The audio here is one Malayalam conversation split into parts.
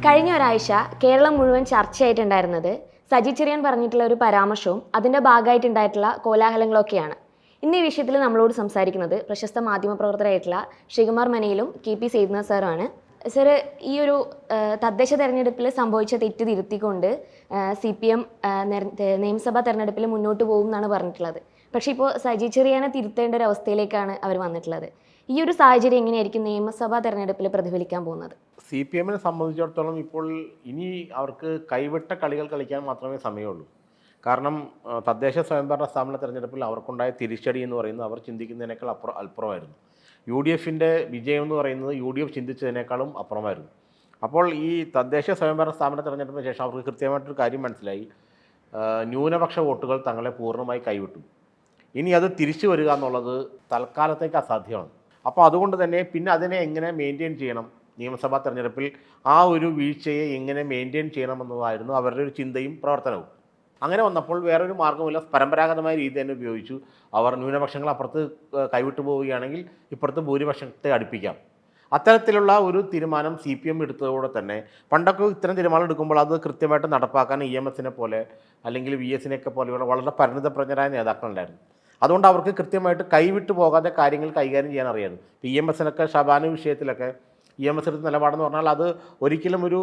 കഴിഞ്ഞ ഒരാഴ്ച കേരളം മുഴുവൻ ചർച്ചയായിട്ടുണ്ടായിരുന്നത് സജി ചെറിയാൻ പറഞ്ഞിട്ടുള്ള ഒരു പരാമർശവും അതിൻ്റെ ഭാഗമായിട്ടുണ്ടായിട്ടുള്ള കോലാഹലങ്ങളൊക്കെയാണ്. ഇന്ന് ഈ വിഷയത്തിൽ നമ്മളോട് സംസാരിക്കുന്നത് പ്രശസ്ത മാധ്യമപ്രവർത്തകരായിട്ടുള്ള ശ്രീകുമാർ മനയിലും KP സൈദ്നാഥ് സാറുമാണ്. സർ, ഈ ഒരു തദ്ദേശ തെരഞ്ഞെടുപ്പിൽ സംഭവിച്ച തെറ്റ് തിരുത്തിക്കൊണ്ട് CPM നിയമസഭാ തെരഞ്ഞെടുപ്പിൽ മുന്നോട്ട് പോകും എന്നാണ് പറഞ്ഞിട്ടുള്ളത്. പക്ഷേ ഇപ്പോൾ സജി ചെറിയാനെ തിരുത്തേണ്ട ഒരു അവസ്ഥയിലേക്കാണ് അവർ വന്നിട്ടുള്ളത്. ഈ ഒരു സാഹചര്യം എങ്ങനെയായിരിക്കും നിയമസഭാ തെരഞ്ഞെടുപ്പിൽ പ്രതിഫലിക്കാൻ പോകുന്നത്? CPM-നെ സംബന്ധിച്ചിടത്തോളം ഇപ്പോൾ ഇനി അവർക്ക് കൈവിട്ട കളികൾ കളിക്കാൻ മാത്രമേ സമയമുള്ളൂ. കാരണം തദ്ദേശ സ്വയംഭരണ സ്ഥാപന തെരഞ്ഞെടുപ്പിൽ അവർക്കുണ്ടായ തിരിച്ചടി എന്ന് പറയുന്നത് അവർ ചിന്തിക്കുന്നതിനേക്കാൾ അപ്പുറമായിരുന്നു. UDF-ൻ്റെ വിജയം എന്ന് പറയുന്നത് UDF ചിന്തിച്ചതിനേക്കാളും അപ്പുറമായിരുന്നു. അപ്പോൾ ഈ തദ്ദേശ സ്വയംഭരണ സ്ഥാപന തെരഞ്ഞെടുപ്പിന് ശേഷം അവർക്ക് കൃത്യമായിട്ടൊരു കാര്യം മനസ്സിലായി. ന്യൂനപക്ഷ വോട്ടുകൾ തങ്ങളെ പൂർണ്ണമായി കൈവിട്ടു. ഇനി അത് തിരിച്ചു വരിക എന്നുള്ളത് തൽക്കാലത്തേക്ക് അസാധ്യമാണ്. അപ്പോൾ അതുകൊണ്ട് തന്നെ പിന്നെ അതിനെ എങ്ങനെ മെയിൻറ്റെയിൻ ചെയ്യണം, നിയമസഭാ തെരഞ്ഞെടുപ്പിൽ ആ ഒരു വീഴ്ചയെ എങ്ങനെ മെയിൻറ്റെയിൻ ചെയ്യണമെന്നതായിരുന്നു അവരുടെ ഒരു ചിന്തയും പ്രവർത്തനവും. അങ്ങനെ വന്നപ്പോൾ വേറൊരു മാർഗ്ഗമില്ല, പരമ്പരാഗതമായ രീതി തന്നെ ഉപയോഗിച്ചു. അവർ ന്യൂനപക്ഷങ്ങൾ അപ്പുറത്ത് കൈവിട്ടു പോവുകയാണെങ്കിൽ ഇപ്പുറത്ത് ഭൂരിപക്ഷത്തെ അടുപ്പിക്കാം. അത്തരത്തിലുള്ള ഒരു തീരുമാനം CPM എടുത്തതോടെ തന്നെ പണ്ടൊക്കെ ഇത്തരം തീരുമാനം എടുക്കുമ്പോൾ അത് കൃത്യമായിട്ട് നടപ്പാക്കാൻ EMS-നെ പോലെ അല്ലെങ്കിൽ VS-നെയൊക്കെ പോലെയുള്ള വളരെ പരിണിതപ്രജ്ഞരായ നേതാക്കളുണ്ടായിരുന്നു. അതുകൊണ്ട് അവർക്ക് കൃത്യമായിട്ട് കൈവിട്ടു പോകാതെ കാര്യങ്ങൾ കൈകാര്യം ചെയ്യാൻ അറിയായിരുന്നു. EMS-നൊക്കെ ഷബാന വിഷയത്തിലൊക്കെ EMS എടുത്ത നിലപാടെന്ന് പറഞ്ഞാൽ അത് ഒരിക്കലും ഒരു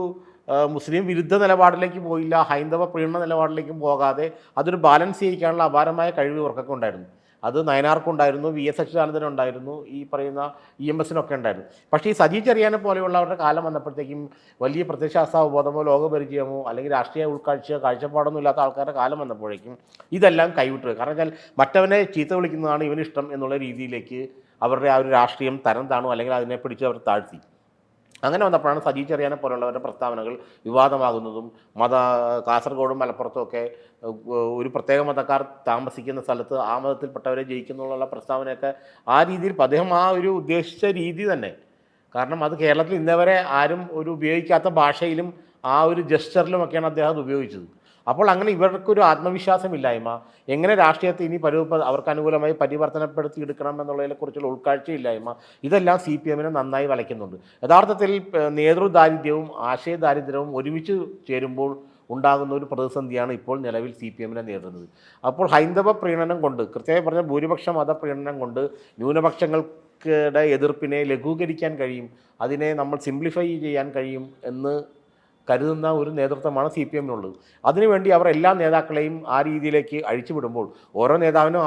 മുസ്ലിം വിരുദ്ധ നിലപാടിലേക്ക് പോയില്ല, ഹൈന്ദവ പ്രീണന നിലപാടിലേക്കും പോകാതെ അതൊരു ബാലൻസ് ചെയ്യിക്കാനുള്ള അപാരമായ കഴിവ് ഇവർക്കൊക്കെ ഉണ്ടായിരുന്നു. അത് നയനാർക്കുണ്ടായിരുന്നു, VS അച്യുതാനന്ദനുണ്ടായിരുന്നു, ഈ പറയുന്ന EMS-നൊക്കെ ഉണ്ടായിരുന്നു. പക്ഷേ ഈ സജി ചെറിയാനെ പോലെയുള്ളവരുടെ കാലം വന്നപ്പോഴത്തേക്കും വലിയ പ്രത്യയശാസ്ത്രാവബോധമോ ലോകപരിചയമോ അല്ലെങ്കിൽ രാഷ്ട്രീയ കാഴ്ചപ്പാടൊന്നും ഇല്ലാത്ത ആൾക്കാരുടെ കാലം വന്നപ്പോഴേക്കും ഇതെല്ലാം കൈവിട്ടു. കാരണം വെച്ചാൽ മറ്റവനെ ചീത്ത വിളിക്കുന്നതാണ് ഇവനിഷ്ടം എന്നുള്ള രീതിയിലേക്ക് അവരുടെ ആ ഒരു രാഷ്ട്രീയം തരം താണു, അല്ലെങ്കിൽ അതിനെ പിടിച്ച് അവർ താഴ്ത്തി. അങ്ങനെ വന്നപ്പോഴാണ് സജി ചെറിയാനെ പോലുള്ളവരുടെ പ്രസ്താവനകൾ വിവാദമാകുന്നതും കാസർഗോഡും മലപ്പുറത്തുമൊക്കെ ഒരു പ്രത്യേക മതക്കാർ താമസിക്കുന്ന സ്ഥലത്ത് ആ മതത്തിൽപ്പെട്ടവരെ ജയിക്കുന്നുള്ള പ്രസ്താവനയൊക്കെ ആ രീതിയിൽ അദ്ദേഹം ആ ഒരു ഉദ്ദേശിച്ച രീതി തന്നെ. കാരണം അത് കേരളത്തിൽ ഇന്നവരെ ആരും ഒരു ഉപയോഗിക്കാത്ത ഭാഷയിലും ആ ഒരു ജസ്റ്ററിലുമൊക്കെയാണ് അദ്ദേഹം അത് ഉപയോഗിച്ചത്. അപ്പോൾ അങ്ങനെ ഇവർക്കൊരു ആത്മവിശ്വാസമില്ലായ്മ, എങ്ങനെ രാഷ്ട്രീയത്തെ ഇനി അവർക്ക് അനുകൂലമായി പരിവർത്തനപ്പെടുത്തിയെടുക്കണം എന്നുള്ളതിനെക്കുറിച്ചുള്ള ഉൾക്കാഴ്ചയില്ലായ്മ, ഇതെല്ലാം CPM-നെ നന്നായി വലയ്ക്കുന്നുണ്ട്. യഥാർത്ഥത്തിൽ നേതൃദാരിദ്ര്യവും ആശയദാരിദ്ര്യവും ഒരുമിച്ച് ചേരുമ്പോൾ ഉണ്ടാകുന്ന ഒരു പ്രതിസന്ധിയാണ് ഇപ്പോൾ നിലവിൽ CPM-നെ നേരിടുന്നത്. അപ്പോൾ ഹൈന്ദവ പ്രീണനം കൊണ്ട്, കൃത്യമായി പറഞ്ഞ ഭൂരിപക്ഷ മതപ്രീണനം കൊണ്ട് ന്യൂനപക്ഷങ്ങൾക്കിടെ എതിർപ്പിനെ ലഘൂകരിക്കാൻ കഴിയും, അതിനെ നമ്മൾ സിംപ്ലിഫൈ ചെയ്യാൻ കഴിയും എന്ന് കരുതുന്ന ഒരു നേതൃത്വമാണ് CPM-നുള്ളത്. അതിനുവേണ്ടി അവർ എല്ലാ നേതാക്കളെയും ആ രീതിയിലേക്ക് അഴിച്ചുവിടുമ്പോൾ ഓരോ നേതാവിനും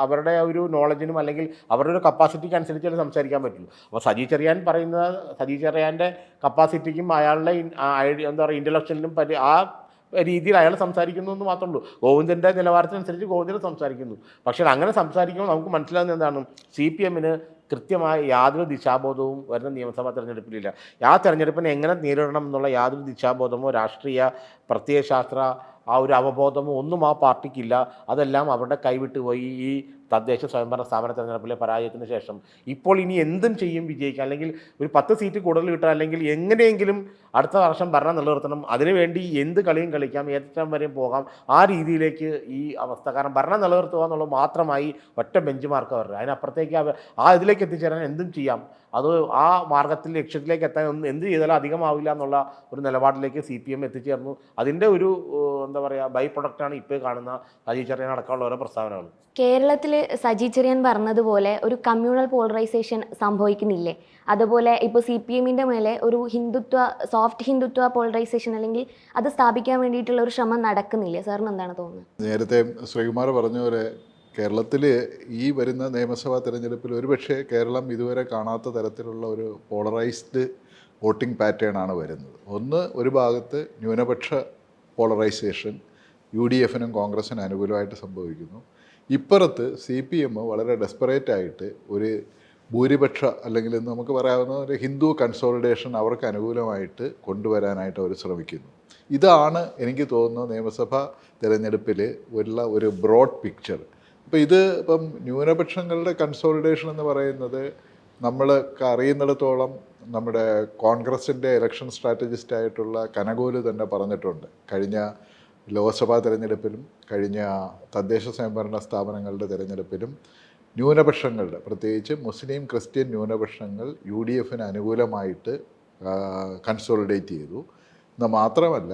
അവരുടെ ഒരു നോളജിനും അല്ലെങ്കിൽ അവരുടെ ഒരു കപ്പാസിറ്റിക്ക് അനുസരിച്ച് സംസാരിക്കാൻ പറ്റുള്ളൂ. അപ്പോൾ സജി ചെറിയാൻ്റെ കപ്പാസിറ്റിക്കും അയാളുടെ എന്താ പറയുക ഇൻ്റലക്ച്വലിനും ആ രീതിയിൽ അയാൾ സംസാരിക്കുന്നു എന്ന് മാത്രമേ ഉള്ളൂ. ഗോവിന്ദൻ്റെ നിലവാരത്തിനനുസരിച്ച് ഗോവിന്ദൻ സംസാരിക്കുന്നു. പക്ഷേ അങ്ങനെ സംസാരിക്കുമ്പോൾ നമുക്ക് മനസ്സിലാകുന്നത് എന്താണ്, CPM-ന് കൃത്യമായ യാതൊരു ദിശാബോധവും വരുന്ന നിയമസഭാ തെരഞ്ഞെടുപ്പിലില്ല. ആ തെരഞ്ഞെടുപ്പിനെ എങ്ങനെ നേരിടണം എന്നുള്ള യാതൊരു ദിശാബോധമോ രാഷ്ട്രീയ പ്രത്യയശാസ്ത്ര ആ ഒരു അവബോധമോ ഒന്നും ആ പാർട്ടിക്കില്ല. അതെല്ലാം അവരുടെ കൈവിട്ട് പോയി ഈ തദ്ദേശ സ്വയംഭരണ സ്ഥാപന തെരഞ്ഞെടുപ്പിലെ പരാജയത്തിന് ശേഷം. ഇപ്പോൾ ഇനി എന്തും ചെയ്യും വിജയിക്കാൻ, അല്ലെങ്കിൽ ഒരു 10 സീറ്റ് കൂടുതൽ കിട്ടാൻ, അല്ലെങ്കിൽ എങ്ങനെയെങ്കിലും അടുത്ത വർഷം ഭരണം നിലനിർത്തണം, അതിനുവേണ്ടി എന്ത് കളിയും കളിക്കാം, ഏറ്റവും വരെയും പോകാം, ആ രീതിയിലേക്ക് ഈ അവസ്ഥ. കാരണം ഭരണം നിലനിർത്തുക എന്നുള്ളത് മാത്രമായി ഒറ്റ ബെഞ്ച് മാർക്ക് അവരുടെ, അതിനപ്പുറത്തേക്ക് ഇതിലേക്ക് എത്തിച്ചേരാൻ എന്തും ചെയ്യാം, അത് ആ മാർഗത്തിൽ ലക്ഷ്യത്തിലേക്ക് എത്താൻ എന്ത് ചെയ്താലും അധികമാവില്ല എന്നുള്ള ഒരു നിലപാടിലേക്ക് CPM എത്തിച്ചേർന്നു. അതിൻ്റെ ഒരു എന്താ പറയുക ബൈ പ്രൊഡക്റ്റാണ് ഇപ്പോൾ കാണുന്ന സജി ചെറിയാൻ അടക്കമുള്ള ഓരോ പ്രസ്താവനകൾ. കേരളത്തിൽ സജി ചെറിയാൻ പറഞ്ഞതുപോലെ ഒരു കമ്മ്യൂണൽ പോളറൈസേഷൻ സംഭവിക്കുന്നില്ലേ? അതുപോലെ ഇപ്പോൾ CPM-ൻ്റെ മേലെ ഒരു സോഫ്റ്റ് ഹിന്ദുത്വ പോളറൈസേഷൻ അല്ലെങ്കിൽ അത് സ്ഥാപിക്കാൻ വേണ്ടിയിട്ടുള്ള ഒരു ശ്രമം നടക്കുന്നില്ലേ? സാറിന് എന്താണ് തോന്നുന്നത്? നേരത്തെ ശ്രീകുമാർ പറഞ്ഞ പോലെ കേരളത്തിൽ ഈ വരുന്ന നിയമസഭാ തെരഞ്ഞെടുപ്പിൽ ഒരുപക്ഷെ കേരളം ഇതുവരെ കാണാത്ത തരത്തിലുള്ള ഒരു പോളറൈസ്ഡ് വോട്ടിംഗ് പാറ്റേൺ ആണ് വരുന്നത്. ഒരു ഭാഗത്ത് ന്യൂനപക്ഷ പോളറൈസേഷൻ UDF-നും കോൺഗ്രസിനും അനുകൂലമായിട്ട് സംഭവിക്കുന്നു. ഇപ്പുറത്ത് CPM വളരെ ഡെസ്പറേറ്റായിട്ട് ഒരു ഭൂരിപക്ഷ അല്ലെങ്കിൽ നമുക്ക് പറയാവുന്ന ഒരു ഹിന്ദു കൺസോളിഡേഷൻ അവർക്ക് അനുകൂലമായിട്ട് കൊണ്ടുവരാനായിട്ട് അവർ ശ്രമിക്കുന്നു. ഇതാണ് എനിക്ക് തോന്നുന്നു നിയമസഭാ തെരഞ്ഞെടുപ്പിൽ ഉള്ള ഒരു ബ്രോഡ് പിക്ചർ. അപ്പോൾ ഇപ്പം ന്യൂനപക്ഷങ്ങളുടെ കൺസോളിഡേഷൻ എന്ന് പറയുന്നത് നമ്മൾക്ക് അറിയുന്നിടത്തോളം നമ്മുടെ കോൺഗ്രസിൻ്റെ ഇലക്ഷൻ സ്ട്രാറ്റജിസ്റ്റായിട്ടുള്ള കനകോല് തന്നെ പറഞ്ഞിട്ടുണ്ട്. കഴിഞ്ഞ ലോക്സഭാ തെരഞ്ഞെടുപ്പിലും കഴിഞ്ഞ തദ്ദേശ സ്വയംഭരണ സ്ഥാപനങ്ങളുടെ തെരഞ്ഞെടുപ്പിലും ന്യൂനപക്ഷങ്ങളുടെ, പ്രത്യേകിച്ച് മുസ്ലിം ക്രിസ്ത്യൻ ന്യൂനപക്ഷങ്ങൾ UDF-ന് അനുകൂലമായിട്ട് കൺസോളിഡേറ്റ് ചെയ്തു. എന്ന് മാത്രമല്ല,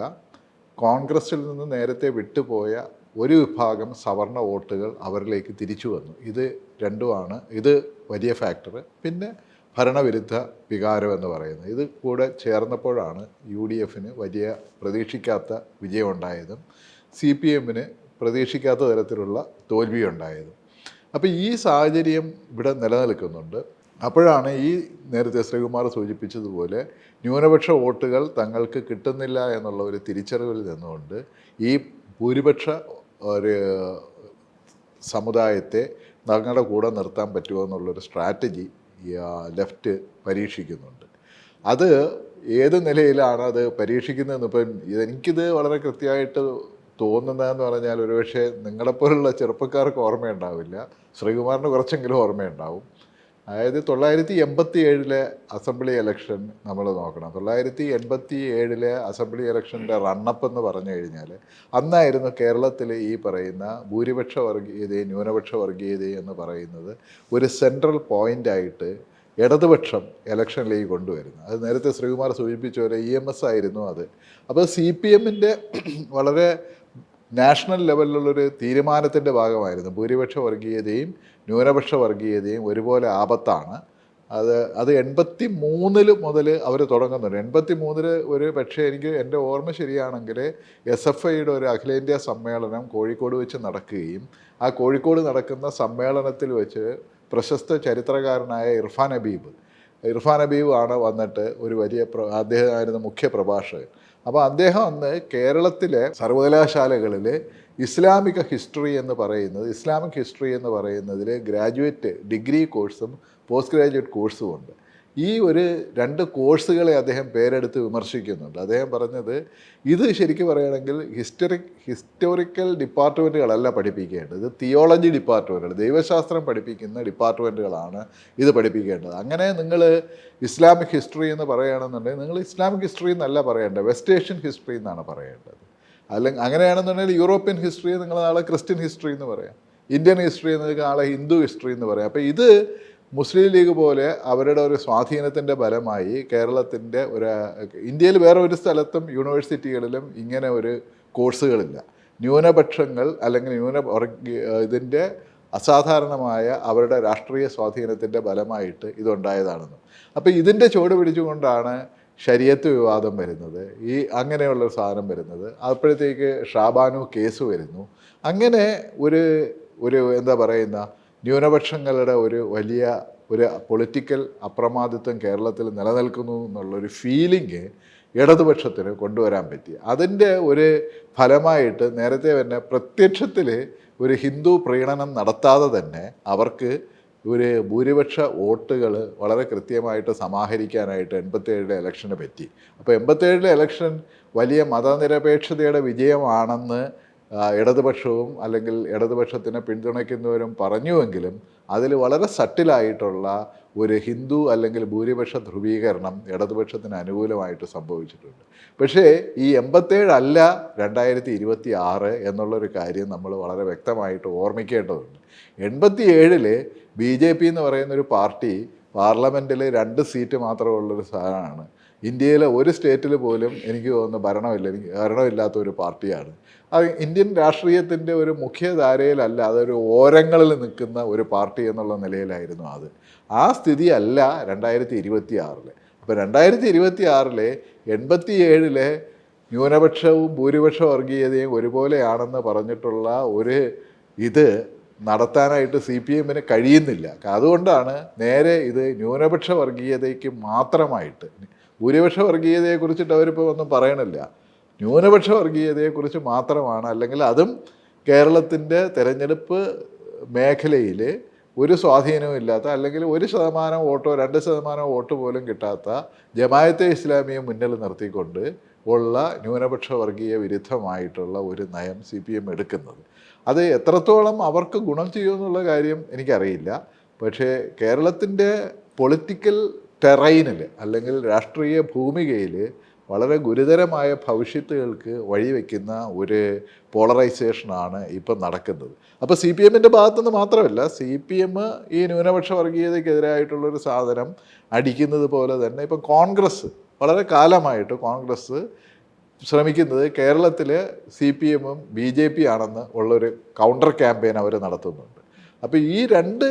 കോൺഗ്രസിൽ നിന്ന് നേരത്തെ വിട്ടുപോയ ഒരു വിഭാഗം സവർണ വോട്ടുകൾ അവരിലേക്ക് തിരിച്ചു വന്നു. ഇത് രണ്ടുമാണ് ഇത് വലിയ ഫാക്ടർ. പിന്നെ ഭരണവിരുദ്ധ വികാരം എന്ന് പറയുന്നത് ഇത് കൂടെ ചേർന്നപ്പോഴാണ് UDF വലിയ പ്രതീക്ഷിക്കാത്ത വിജയമുണ്ടായതും CPM പ്രതീക്ഷിക്കാത്ത തരത്തിലുള്ള തോൽവിയുണ്ടായതും. അപ്പോൾ ഈ സാഹചര്യം ഇവിടെ നിലനിൽക്കുന്നുണ്ട്. അപ്പോഴാണ് ഈ നേരത്തെ ശ്രീകുമാർ സൂചിപ്പിച്ചതുപോലെ ന്യൂനപക്ഷ വോട്ടുകൾ തങ്ങൾക്ക് കിട്ടുന്നില്ല എന്നുള്ള ഒരു തിരിച്ചറിവിൽ നിന്നുകൊണ്ട് ഈ ഭൂരിപക്ഷ ഒരു സമുദായത്തെ തങ്ങളുടെ കൂടെ നിർത്താൻ പറ്റുമോ എന്നുള്ളൊരു സ്ട്രാറ്റജി ലെഫ്റ്റ് പരീക്ഷിക്കുന്നുണ്ട്. അത് ഏത് നിലയിലാണ് അത് പരീക്ഷിക്കുന്നതെന്ന് ഇപ്പം എനിക്കിത് വളരെ കൃത്യമായിട്ട് തോന്നുന്നതെന്ന് പറഞ്ഞാൽ ഒരുപക്ഷെ നിങ്ങളെപ്പോലുള്ള ചെറുപ്പക്കാർക്ക് ഓർമ്മയുണ്ടാവില്ല, ശ്രീകുമാറിന് കുറച്ചെങ്കിലും ഓർമ്മയുണ്ടാവും. അതായത് 1987 അസംബ്ലി ഇലക്ഷൻ നമ്മൾ നോക്കണം. 1987 അസംബ്ലി ഇലക്ഷൻ്റെ റണ്ണപ്പ് എന്ന് പറഞ്ഞു കഴിഞ്ഞാൽ അന്നായിരുന്നു കേരളത്തിൽ ഈ പറയുന്ന ഭൂരിപക്ഷ വർഗീയതയും ന്യൂനപക്ഷ വർഗീയതയും എന്ന് പറയുന്നത് ഒരു സെൻട്രൽ പോയിൻ്റായിട്ട് ഇടതുപക്ഷം ഇലക്ഷനിലേക്ക് കൊണ്ടുവരുന്നത്. അത് നേരത്തെ ശ്രീകുമാർ സൂചിപ്പിച്ച പോലെ EMS ആയിരുന്നു അത്. അപ്പോൾ CPM വളരെ നാഷണൽ ലെവലിലുള്ളൊരു തീരുമാനത്തിൻ്റെ ഭാഗമായിരുന്നു ഭൂരിപക്ഷ വർഗീയതയും ന്യൂനപക്ഷ വർഗീയതയും ഒരുപോലെ ആപത്താണ്. അത് 83 മുതൽ അവർ തുടങ്ങുന്നുണ്ട്. 83 ഒരു പക്ഷേ എനിക്ക് എൻ്റെ ഓർമ്മ ശരിയാണെങ്കിൽ SFIയുടെ ഒരു അഖിലേന്ത്യാ സമ്മേളനം കോഴിക്കോട് വെച്ച് നടക്കുകയും ആ കോഴിക്കോട് നടക്കുന്ന സമ്മേളനത്തിൽ വെച്ച് പ്രശസ്ത ചരിത്രകാരനായ ഇർഫാൻ ഹബീബ് ആണ് വന്നിട്ട് ഒരു വലിയ അദ്ദേഹമായിരുന്നു മുഖ്യ പ്രഭാഷകൻ. അപ്പോൾ അദ്ദേഹം അന്ന് കേരളത്തിലെ സർവകലാശാലകളിൽ ഇസ്ലാമിക് ഹിസ്റ്ററി എന്ന് പറയുന്നതിൽ ഗ്രാജുവേറ്റ് ഡിഗ്രി കോഴ്സും പോസ്റ്റ് ഗ്രാജുവേറ്റ് കോഴ്സും ഉണ്ട്. ഈ ഒരു 2 കോഴ്സുകളെ അദ്ദേഹം പേരെടുത്ത് വിമർശിക്കുന്നുണ്ട്. അദ്ദേഹം പറഞ്ഞത് ഇത് ശരിക്കും പറയുകയാണെങ്കിൽ ഹിസ്റ്റോറിക്കൽ ഡിപ്പാർട്ട്മെൻറ്റുകളല്ല പഠിപ്പിക്കേണ്ടത്, ഇത് തിയോളജി ഡിപ്പാർട്ട്മെൻറ്റുകൾ, ദൈവശാസ്ത്രം പഠിപ്പിക്കുന്ന ഡിപ്പാർട്ട്മെൻറ്റുകളാണ് ഇത് പഠിപ്പിക്കേണ്ടത്. അങ്ങനെ നിങ്ങൾ ഇസ്ലാമിക് ഹിസ്റ്ററി എന്ന് പറയുകയാണെന്നുണ്ടെങ്കിൽ നിങ്ങൾ ഇസ്ലാമിക് ഹിസ്റ്ററി എന്നല്ല പറയേണ്ടത്, വെസ്റ്റ് ഏഷ്യൻ ഹിസ്റ്ററി എന്നാണ് പറയേണ്ടത്. അല്ലെങ്കിൽ അങ്ങനെയാണെന്നുണ്ടെങ്കിൽ യൂറോപ്യൻ ഹിസ്റ്ററി നിങ്ങൾ നാളെ ക്രിസ്ത്യൻ ഹിസ്റ്ററി എന്ന് പറയാം, ഇന്ത്യൻ ഹിസ്റ്ററി എന്ന് നാളെ ഹിന്ദു ഹിസ്റ്ററി എന്ന് പറയാം. അപ്പോൾ ഇത് മുസ്ലിം ലീഗ് പോലെ അവരുടെ ഒരു സ്വാധീനത്തിൻ്റെ ഫലമായി കേരളത്തിൻ്റെ ഇന്ത്യയിൽ വേറെ ഒരു സ്ഥലത്തും യൂണിവേഴ്സിറ്റികളിലും ഇങ്ങനെ ഒരു കോഴ്സുകളില്ല. ന്യൂനപക്ഷങ്ങൾ അല്ലെങ്കിൽ ഇതിൻ്റെ അസാധാരണമായ അവരുടെ രാഷ്ട്രീയ സ്വാധീനത്തിൻ്റെ ഫലമായിട്ട് ഇതുണ്ടായതാണെന്ന്. അപ്പോൾ ഇതിൻ്റെ ചുവട് പിടിച്ചുകൊണ്ടാണ് ശരീഅത്ത് വിവാദം വരുന്നത്, ഈ അങ്ങനെയുള്ളൊരു സാധനം വരുന്നത്. അപ്പോഴത്തേക്ക് ഷാബാനു കേസ് വരുന്നു. അങ്ങനെ ഒരു എന്താ പറയുന്ന ന്യൂനപക്ഷങ്ങളുടെ ഒരു വലിയ പൊളിറ്റിക്കൽ അപ്രമാദിത്വം കേരളത്തിൽ നിലനിൽക്കുന്നു എന്നുള്ളൊരു ഫീലിംഗ് ഇടതുപക്ഷത്തിന് കൊണ്ടുവരാൻ പറ്റി. അതിൻ്റെ ഒരു ഫലമായിട്ട് നേരത്തെ തന്നെ പ്രത്യക്ഷത്തിൽ ഒരു ഹിന്ദു പ്രീണനം നടത്താതെ തന്നെ അവർക്ക് ഒരു ഭൂരിപക്ഷ വോട്ടുകൾ വളരെ കൃത്യമായിട്ട് സമാഹരിക്കാനായിട്ട് 87 ഇലക്ഷന് പറ്റി. അപ്പോൾ 87 ഇലക്ഷൻ വലിയ മതനിരപേക്ഷതയുടെ വിജയമാണെന്ന് ഇടതുപക്ഷവും അല്ലെങ്കിൽ ഇടതുപക്ഷത്തിനെ പിന്തുണയ്ക്കുന്നവരും പറഞ്ഞുവെങ്കിലും അതിൽ വളരെ സട്ടിലായിട്ടുള്ള ഒരു ഹിന്ദു അല്ലെങ്കിൽ ഭൂരിപക്ഷ ധ്രുവീകരണം ഇടതുപക്ഷത്തിന് അനുകൂലമായിട്ട് സംഭവിച്ചിട്ടുണ്ട്. പക്ഷേ ഈ 87 അല്ല 2026 എന്നുള്ളൊരു കാര്യം നമ്മൾ വളരെ വ്യക്തമായിട്ട് ഓർമ്മിക്കേണ്ടതുണ്ട്. 87 BJP എന്ന് പറയുന്നൊരു പാർട്ടി പാർലമെൻറ്റിൽ 2 സീറ്റ് മാത്രമുള്ളൊരു സാധനമാണ്. ഇന്ത്യയിലെ ഒരു സ്റ്റേറ്റിൽ പോലും എനിക്ക് തോന്നുന്നു ഭരണമില്ലാത്ത ഒരു പാർട്ടിയാണ്. അത് ഇന്ത്യൻ രാഷ്ട്രീയത്തിൻ്റെ ഒരു മുഖ്യധാരയിലല്ല, അതൊരു ഓരങ്ങളിൽ നിൽക്കുന്ന ഒരു പാർട്ടി എന്നുള്ള നിലയിലായിരുന്നു അത്. ആ സ്ഥിതിയല്ല 2026. അപ്പോൾ 2026 87 ന്യൂനപക്ഷവും ഭൂരിപക്ഷ വർഗീയതയും ഒരുപോലെയാണെന്ന് പറഞ്ഞിട്ടുള്ള ഇത് നടത്താനായിട്ട് CPM കഴിയുന്നില്ല. അതുകൊണ്ടാണ് നേരെ ഇത് ന്യൂനപക്ഷ വർഗീയതയ്ക്ക് മാത്രമായിട്ട്, ഭൂരിപക്ഷ വർഗീയതയെക്കുറിച്ചിട്ട് അവരിപ്പോൾ ഒന്നും പറയണില്ല, ന്യൂനപക്ഷ വർഗീയതയെക്കുറിച്ച് മാത്രമാണ്. അല്ലെങ്കിൽ അതും കേരളത്തിൻ്റെ തെരഞ്ഞെടുപ്പ് മേഖലയിൽ ഒരു സ്വാധീനവും ഇല്ലാത്ത, അല്ലെങ്കിൽ 1% വോട്ടോ 2% വോട്ട് പോലും കിട്ടാത്ത ജമാഅത്തെ ഇസ്ലാമിയെ മുന്നിൽ നിർത്തിക്കൊണ്ട് ഉള്ള ന്യൂനപക്ഷ വർഗീയ വിരുദ്ധമായിട്ടുള്ള ഒരു നയം CPM എടുക്കുന്നത്. അത് എത്രത്തോളം അവർക്ക് ഗുണം ചെയ്യുമെന്നുള്ള കാര്യം എനിക്കറിയില്ല. പക്ഷേ കേരളത്തിൻ്റെ പൊളിറ്റിക്കൽ ടെറൈനിൽ അല്ലെങ്കിൽ രാഷ്ട്രീയ ഭൂമികയിൽ വളരെ ഗുരുതരമായ ഭവിഷ്യത്തുകൾക്ക് വഴിവെക്കുന്ന ഒരു പോളറൈസേഷനാണ് ഇപ്പം നടക്കുന്നത്. അപ്പോൾ സി പി എമ്മിൻ്റെ ഭാഗത്തുനിന്ന് മാത്രമല്ല, സി പി എം ഈ ന്യൂനപക്ഷ വർഗീയതയ്ക്കെതിരായിട്ടുള്ളൊരു സാധനം അടിക്കുന്നത് പോലെ തന്നെ ഇപ്പം കോൺഗ്രസ് വളരെ കാലമായിട്ട് കോൺഗ്രസ് ശ്രമിക്കുന്നത് കേരളത്തിൽ സി പി എമ്മും ബി ജെ പി ആണെന്ന് ഉള്ളൊരു കൗണ്ടർ ക്യാമ്പയിൻ അവർ നടത്തുന്നുണ്ട്. അപ്പോൾ ഈ രണ്ട്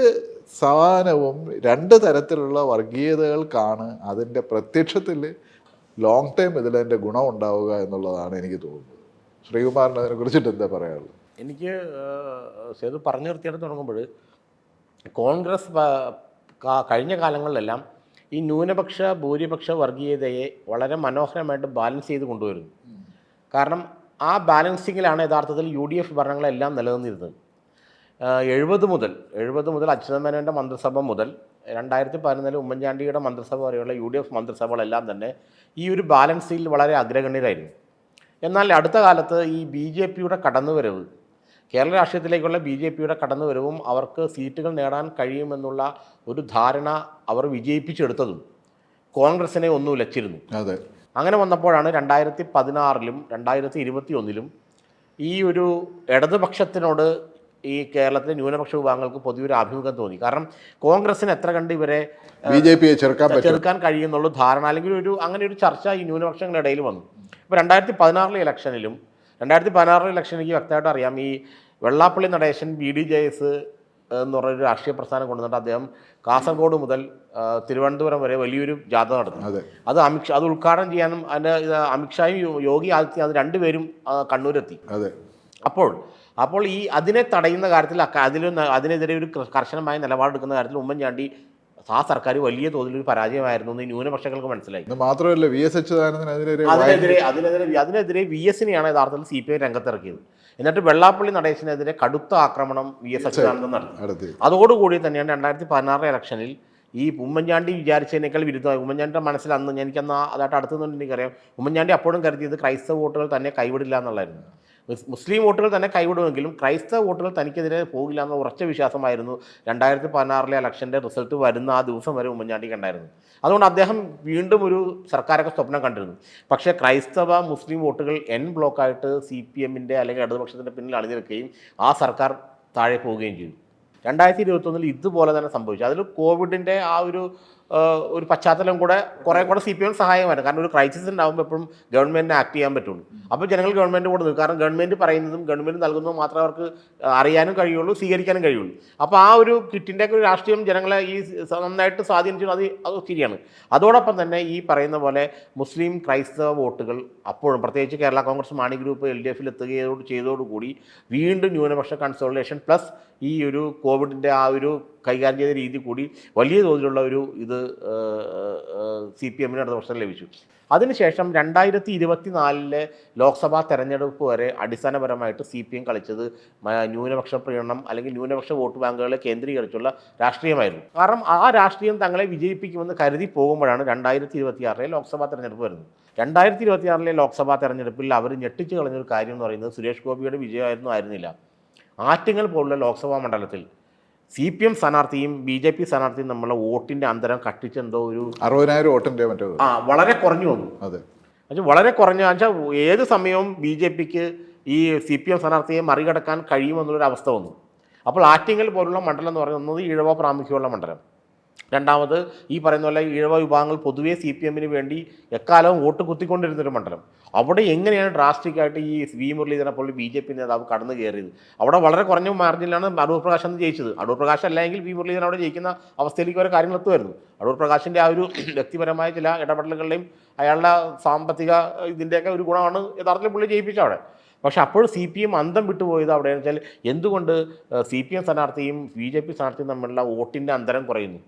സാധനവും രണ്ട് തരത്തിലുള്ള വർഗീയതകൾക്കാണ് അതിൻ്റെ പ്രത്യക്ഷത്തിൽ ലോങ് ടൈം ഇതിലതിൻ്റെ ഗുണം ഉണ്ടാവുക എന്നുള്ളതാണ് എനിക്ക് തോന്നുന്നത്. ശ്രീകുമാറിന് അതിനെ കുറിച്ചിട്ട് എന്താ പറയാനുള്ളത്? എനിക്ക് സേതു പറഞ്ഞു നിർത്തിയിട്ട് തുടങ്ങുമ്പോൾ കോൺഗ്രസ് കഴിഞ്ഞ കാലങ്ങളിലെല്ലാം ഈ ന്യൂനപക്ഷ ഭൂരിപക്ഷ വർഗീയതയെ വളരെ മനോഹരമായിട്ട് ബാലൻസ് ചെയ്ത് കൊണ്ടുവരുന്നു. കാരണം ആ ബാലൻസിങ്ങിലാണ് യഥാർത്ഥത്തിൽ UDF ഭരണങ്ങളെല്ലാം നിലനിന്നിരുന്നത്. 70 മുതൽ അച്യുതമേനോൻ്റെ മന്ത്രിസഭ മുതൽ 2011 ഉമ്മൻചാണ്ടിയുടെ മന്ത്രിസഭ വരെയുള്ള UDF മന്ത്രിസഭകളെല്ലാം തന്നെ ഈ ഒരു ബാലൻസിൽ വളരെ അഗ്രഗണ്യരായിരുന്നു. എന്നാൽ അടുത്ത കാലത്ത് ഈ BJPയുടെ കടന്നുവരവ്, കേരള രാഷ്ട്രീയത്തിലേക്കുള്ള BJPയുടെ കടന്നുവരവും അവർക്ക് സീറ്റുകൾ നേടാൻ കഴിയുമെന്നുള്ള ഒരു ധാരണ അവർ വിജയിപ്പിച്ചെടുത്തതും കോൺഗ്രസിനെ ഒന്ന് ഉലച്ചിരുന്നു. അതെ, അങ്ങനെ വന്നപ്പോഴാണ് 2016-ലും 2021-ലും ഈ ഒരു ഇടതുപക്ഷത്തിനോട് ഈ കേരളത്തിലെ ന്യൂനപക്ഷ വിഭാഗങ്ങൾക്ക് പൊതുവെ ഒരു ആഭിമുഖ്യം തോന്നി. കാരണം കോൺഗ്രസിന് എത്ര കണ്ട് ഇവരെ BJP ചെറുക്കാൻ കഴിയുന്നുള്ള ധാരണ അല്ലെങ്കിൽ അങ്ങനെ ഒരു ചർച്ച ഈ ന്യൂനപക്ഷങ്ങളുടെ ഇടയിൽ വന്നു. ഇപ്പോൾ 2016 ഇലക്ഷനിലും 2016 ഇലക്ഷനിലേക്ക് വ്യക്തമായിട്ട് അറിയാം, ഈ വെള്ളാപ്പള്ളി നടേശൻ BDJS എന്ന് പറഞ്ഞൊരു രാഷ്ട്രീയ പ്രസ്ഥാനം കൊണ്ടുവന്നിട്ട് അദ്ദേഹം കാസർഗോഡ് മുതൽ തിരുവനന്തപുരം വരെ വലിയൊരു ജാഥ നടത്തി. അത് ഉദ്ഘാടനം ചെയ്യാനും അമിത്ഷായും യോഗി ആദിത്യനാഥ് രണ്ടുപേരും കണ്ണൂരെത്തി. അപ്പോൾ ഈ അതിനെ തടയുന്ന കാര്യത്തിൽ അതിനെതിരെ ഒരു കർശനമായ നിലപാടെടുക്കുന്ന കാര്യത്തിൽ ഉമ്മൻചാണ്ടി ആ സർക്കാർ വലിയ തോതിലൊരു പരാജയമായിരുന്നു എന്ന് ന്യൂനപക്ഷങ്ങൾക്ക് മനസ്സിലായി. മാത്രമല്ല VS അതിനെതിരെ VSനെയാണ് യഥാർത്ഥത്തിൽ CPI രംഗത്തിറക്കിയത്. എന്നിട്ട് വെള്ളാപ്പള്ളി നടേശനെതിരെ കടുത്ത ആക്രമണം VS അച്യുതാനന്ദൻ നടത്തി. അതോടുകൂടി തന്നെയാണ് 2016 ഇലക്ഷനിൽ ഈ ഉമ്മൻചാണ്ടി വിചാരിച്ചതിനേക്കാൾ വിരുദ്ധമായി ഉമ്മൻചാണ്ടിയുടെ മനസ്സിൽ എനിക്കന്ന് അതായിട്ട് അടുത്തുനിന്ന് എനിക്കറിയാം, ഉമ്മൻചാണ്ടി അപ്പോഴും കരുതിയത് ക്രൈസ്തവ വോട്ടുകൾ തന്നെ കൈവിടില്ല എന്നുള്ളായിരുന്നു. മുസ്ലിം വോട്ടുകൾ തന്നെ കൈവിടുമെങ്കിലും ക്രൈസ്തവ വോട്ടുകൾ തനിക്കെതിരെ പോകില്ല എന്ന ഉറച്ച വിശ്വാസമായിരുന്നു 2016 ഇലക്ഷൻ്റെ റിസൾട്ട് വരുന്ന ആ ദിവസം വരെ ഉമ്മൻചാണ്ടിക്ക് ഉണ്ടായിരുന്നു. അതുകൊണ്ട് അദ്ദേഹം വീണ്ടും ഒരു സർക്കാരൊക്കെ സ്വപ്നം കണ്ടിരുന്നു. പക്ഷേ ക്രൈസ്തവ മുസ്ലിം വോട്ടുകൾ ബ്ലോക്കായിട്ട് CPMൻ്റെ അല്ലെങ്കിൽ ഇടതുപക്ഷത്തിൻ്റെ പിന്നിൽ അണിനിരക്കുകയും ആ സർക്കാർ താഴെ പോവുകയും ചെയ്തു. 2021 ഇതുപോലെ തന്നെ സംഭവിച്ചു. അതിൽ കോവിഡിൻ്റെ ആ ഒരു പശ്ചാത്തലം കൂടെ കുറേ കൂടെ CPM സഹായമായിരുന്നു. കാരണം ഒരു ക്രൈസിസ് ഉണ്ടാകുമ്പോൾ എപ്പോഴും ഗവൺമെൻറ്റിനെ ആക്ട് ചെയ്യാൻ പറ്റുള്ളൂ. അപ്പോൾ ജനങ്ങൾ ഗവൺമെൻറ് കൂടെ നിൽക്കും. കാരണം ഗവൺമെൻറ് പറയുന്നതും ഗവൺമെൻറ് നൽകുന്നതും മാത്രമേ അവർക്ക് അറിയാനും കഴിയുള്ളൂ, സ്വീകരിക്കാനും കഴിയുള്ളൂ. അപ്പോൾ ആ ഒരു കിറ്റിൻ്റെ ഒരു രാഷ്ട്രീയം ജനങ്ങളെ ഈ നന്നായിട്ട് സ്വാധീനിച്ചു. അത് ശരിയാണ്. അതോടൊപ്പം തന്നെ ഈ പറയുന്ന പോലെ മുസ്ലിം ക്രൈസ്തവ വോട്ടുകൾ അപ്പോഴും പ്രത്യേകിച്ച് കേരള കോൺഗ്രസ് മാണി ഗ്രൂപ്പ് LDFൽ ചെയ്തതോടുകൂടി വീണ്ടും ന്യൂനപക്ഷ കൺസോളിഡേഷൻ പ്ലസ് ഈ ഒരു കോവിഡിൻ്റെ ആ ഒരു കൈകാര്യം ചെയ്ത രീതി കൂടി വലിയ തോതിലുള്ള CPMന് ഇടതുപക്ഷം ലഭിച്ചു. അതിനുശേഷം 2024 ലോക്സഭാ തെരഞ്ഞെടുപ്പ് വരെ അടിസ്ഥാനപരമായിട്ട് CPM കളിച്ചത് ന്യൂനപക്ഷ പ്രീണനം അല്ലെങ്കിൽ ന്യൂനപക്ഷ വോട്ട് ബാങ്കുകളെ കേന്ദ്രീകരിച്ചുള്ള രാഷ്ട്രീയമായിരുന്നു. കാരണം ആ രാഷ്ട്രീയം തങ്ങളെ വിജയിപ്പിക്കുമെന്ന് കരുതി പോകുമ്പോഴാണ് 2026 ലോക്സഭാ തെരഞ്ഞെടുപ്പ് വരുന്നത്. 2026 ലോക്സഭാ തെരഞ്ഞെടുപ്പിൽ അവർ ഞെട്ടിച്ചു കളഞ്ഞൊരു കാര്യം എന്ന് പറയുന്നത് സുരേഷ് ഗോപിയുടെ ആയിരുന്നില്ല. ആറ്റിങ്ങൽ പോലുള്ള ലോക്സഭാ മണ്ഡലത്തിൽ CPM സ്ഥാനാർത്ഥിയും BJP സ്ഥാനാർത്ഥിയും തമ്മിലുള്ള വോട്ടിൻ്റെ അന്തരം കട്ടിച്ചെന്തോ ഒരു 60,000 വോട്ടിൻ്റെ വളരെ കുറഞ്ഞു വന്നു. വളരെ കുറഞ്ഞ വെച്ചാൽ ഏത് സമയവും BJPക്ക് ഈ CPM സ്ഥാനാർത്ഥിയെ മറികടക്കാൻ കഴിയുമെന്നുള്ളൊരു അവസ്ഥ വന്നു. അപ്പോൾ ആറ്റിങ്ങൽ പോലുള്ള മണ്ഡലം എന്ന് പറയുന്നത് ഈഴവ പ്രാമുഖ്യമുള്ള മണ്ഡലം. രണ്ടാമത് ഈ പറയുന്ന പോലെ ഈഴവ വിഭാഗങ്ങൾ പൊതുവേ CPMന് വേണ്ടി എക്കാലവും വോട്ട് കുത്തിക്കൊണ്ടിരുന്നൊരു മണ്ഡലം. അവിടെ എങ്ങനെയാണ് ഡ്രാസ്റ്റിക്കായിട്ട് ഈ V മുരളീധരനെ പോലെ BJP നേതാവ് കടന്നു കയറിയത്? അവിടെ വളരെ കുറഞ്ഞ മാർജിനിലാണ് അടൂർ പ്രകാശ് എന്ന് ജയിച്ചത്. അടൂർ പ്രകാശ് അല്ലെങ്കിൽ V മുരളീധരൻ അവിടെ ജയിക്കുന്ന അവസ്ഥയിലേക്ക് വരെ കാര്യങ്ങൾ എത്തുമായിരുന്നു. അടൂർ പ്രകാശിൻ്റെ ആ ഒരു വ്യക്തിപരമായ ചില ഇടപെടലുകളുടെയും അയാളുടെ സാമ്പത്തിക ഇതിൻ്റെയൊക്കെ ഒരു ഗുണമാണ് യഥാർത്ഥത്തിൽ പുള്ളി ജയിപ്പിച്ചത് അവിടെ. പക്ഷെ അപ്പോൾ CPM അന്തം വിട്ടുപോയത് അവിടെയെന്ന് വെച്ചാൽ എന്തുകൊണ്ട് CPM സ്ഥാനാർത്ഥിയും BJP സ്ഥാനാർത്ഥിയും തമ്മിലുള്ള വോട്ടിൻ്റെ അന്തരം കുറയുന്നു.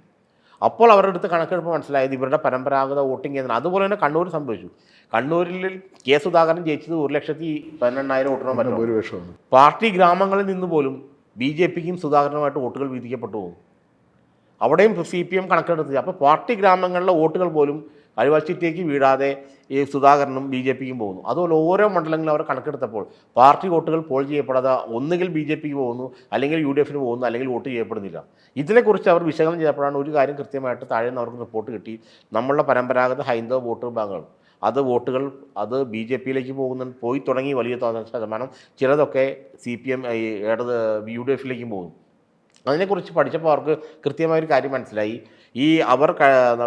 അപ്പോൾ അവരുടെ അടുത്ത് കണക്കെടുപ്പ് മനസ്സിലായത് ഇവരുടെ പരമ്പരാഗത വോട്ടിംഗ് കേന്ദ്രം. അതുപോലെ തന്നെ കണ്ണൂർ സംഭവിച്ചു. കണ്ണൂരിൽ K. സുധാകരൻ ജയിച്ചത് 1,18,000 വോട്ടിനോ മറ്റോ. പാർട്ടി ഗ്രാമങ്ങളിൽ നിന്ന് പോലും BJPക്കും സുധാകരനുമായിട്ട് വോട്ടുകൾ വീതിക്കപ്പെട്ടു പോകും. അവിടെയും CPM കണക്കെടുത്ത്. അപ്പോൾ പാർട്ടി ഗ്രാമങ്ങളിലെ വോട്ടുകൾ പോലും അഴിവാച്ചിറ്റേക്ക് വീഴാതെ ഈ സുധാകരനും BJPക്കും പോകുന്നു. അതുപോലെ ഓരോ മണ്ഡലങ്ങളും അവർ കണക്കെടുത്തപ്പോൾ പാർട്ടി വോട്ടുകൾ പോൾ ചെയ്യപ്പെടാതെ ഒന്നുകിൽ BJPക്ക് പോകുന്നു, അല്ലെങ്കിൽ UDFന് പോകുന്നു, അല്ലെങ്കിൽ വോട്ട് ചെയ്യപ്പെടുന്നില്ല. ഇതിനെക്കുറിച്ച് അവർ വിശകലനം ചെയ്തപ്പോഴാണ് ഒരു കാര്യം കൃത്യമായിട്ട് താഴെ നിന്ന് അവർക്ക് റിപ്പോർട്ട് കിട്ടി. നമ്മളുടെ പരമ്പരാഗത ഹൈന്ദവ വോട്ട് ബാങ്കുകൾ അത് വോട്ടുകൾ അത് BJP-യിലേക്ക് പോയി തുടങ്ങി വലിയ ശതമാനം. ചിലതൊക്കെ CPM UDF-ലേക്ക് പോകുന്നു. അതിനെക്കുറിച്ച് പഠിച്ചപ്പോൾ അവർക്ക് കൃത്യമായൊരു കാര്യം മനസ്സിലായി.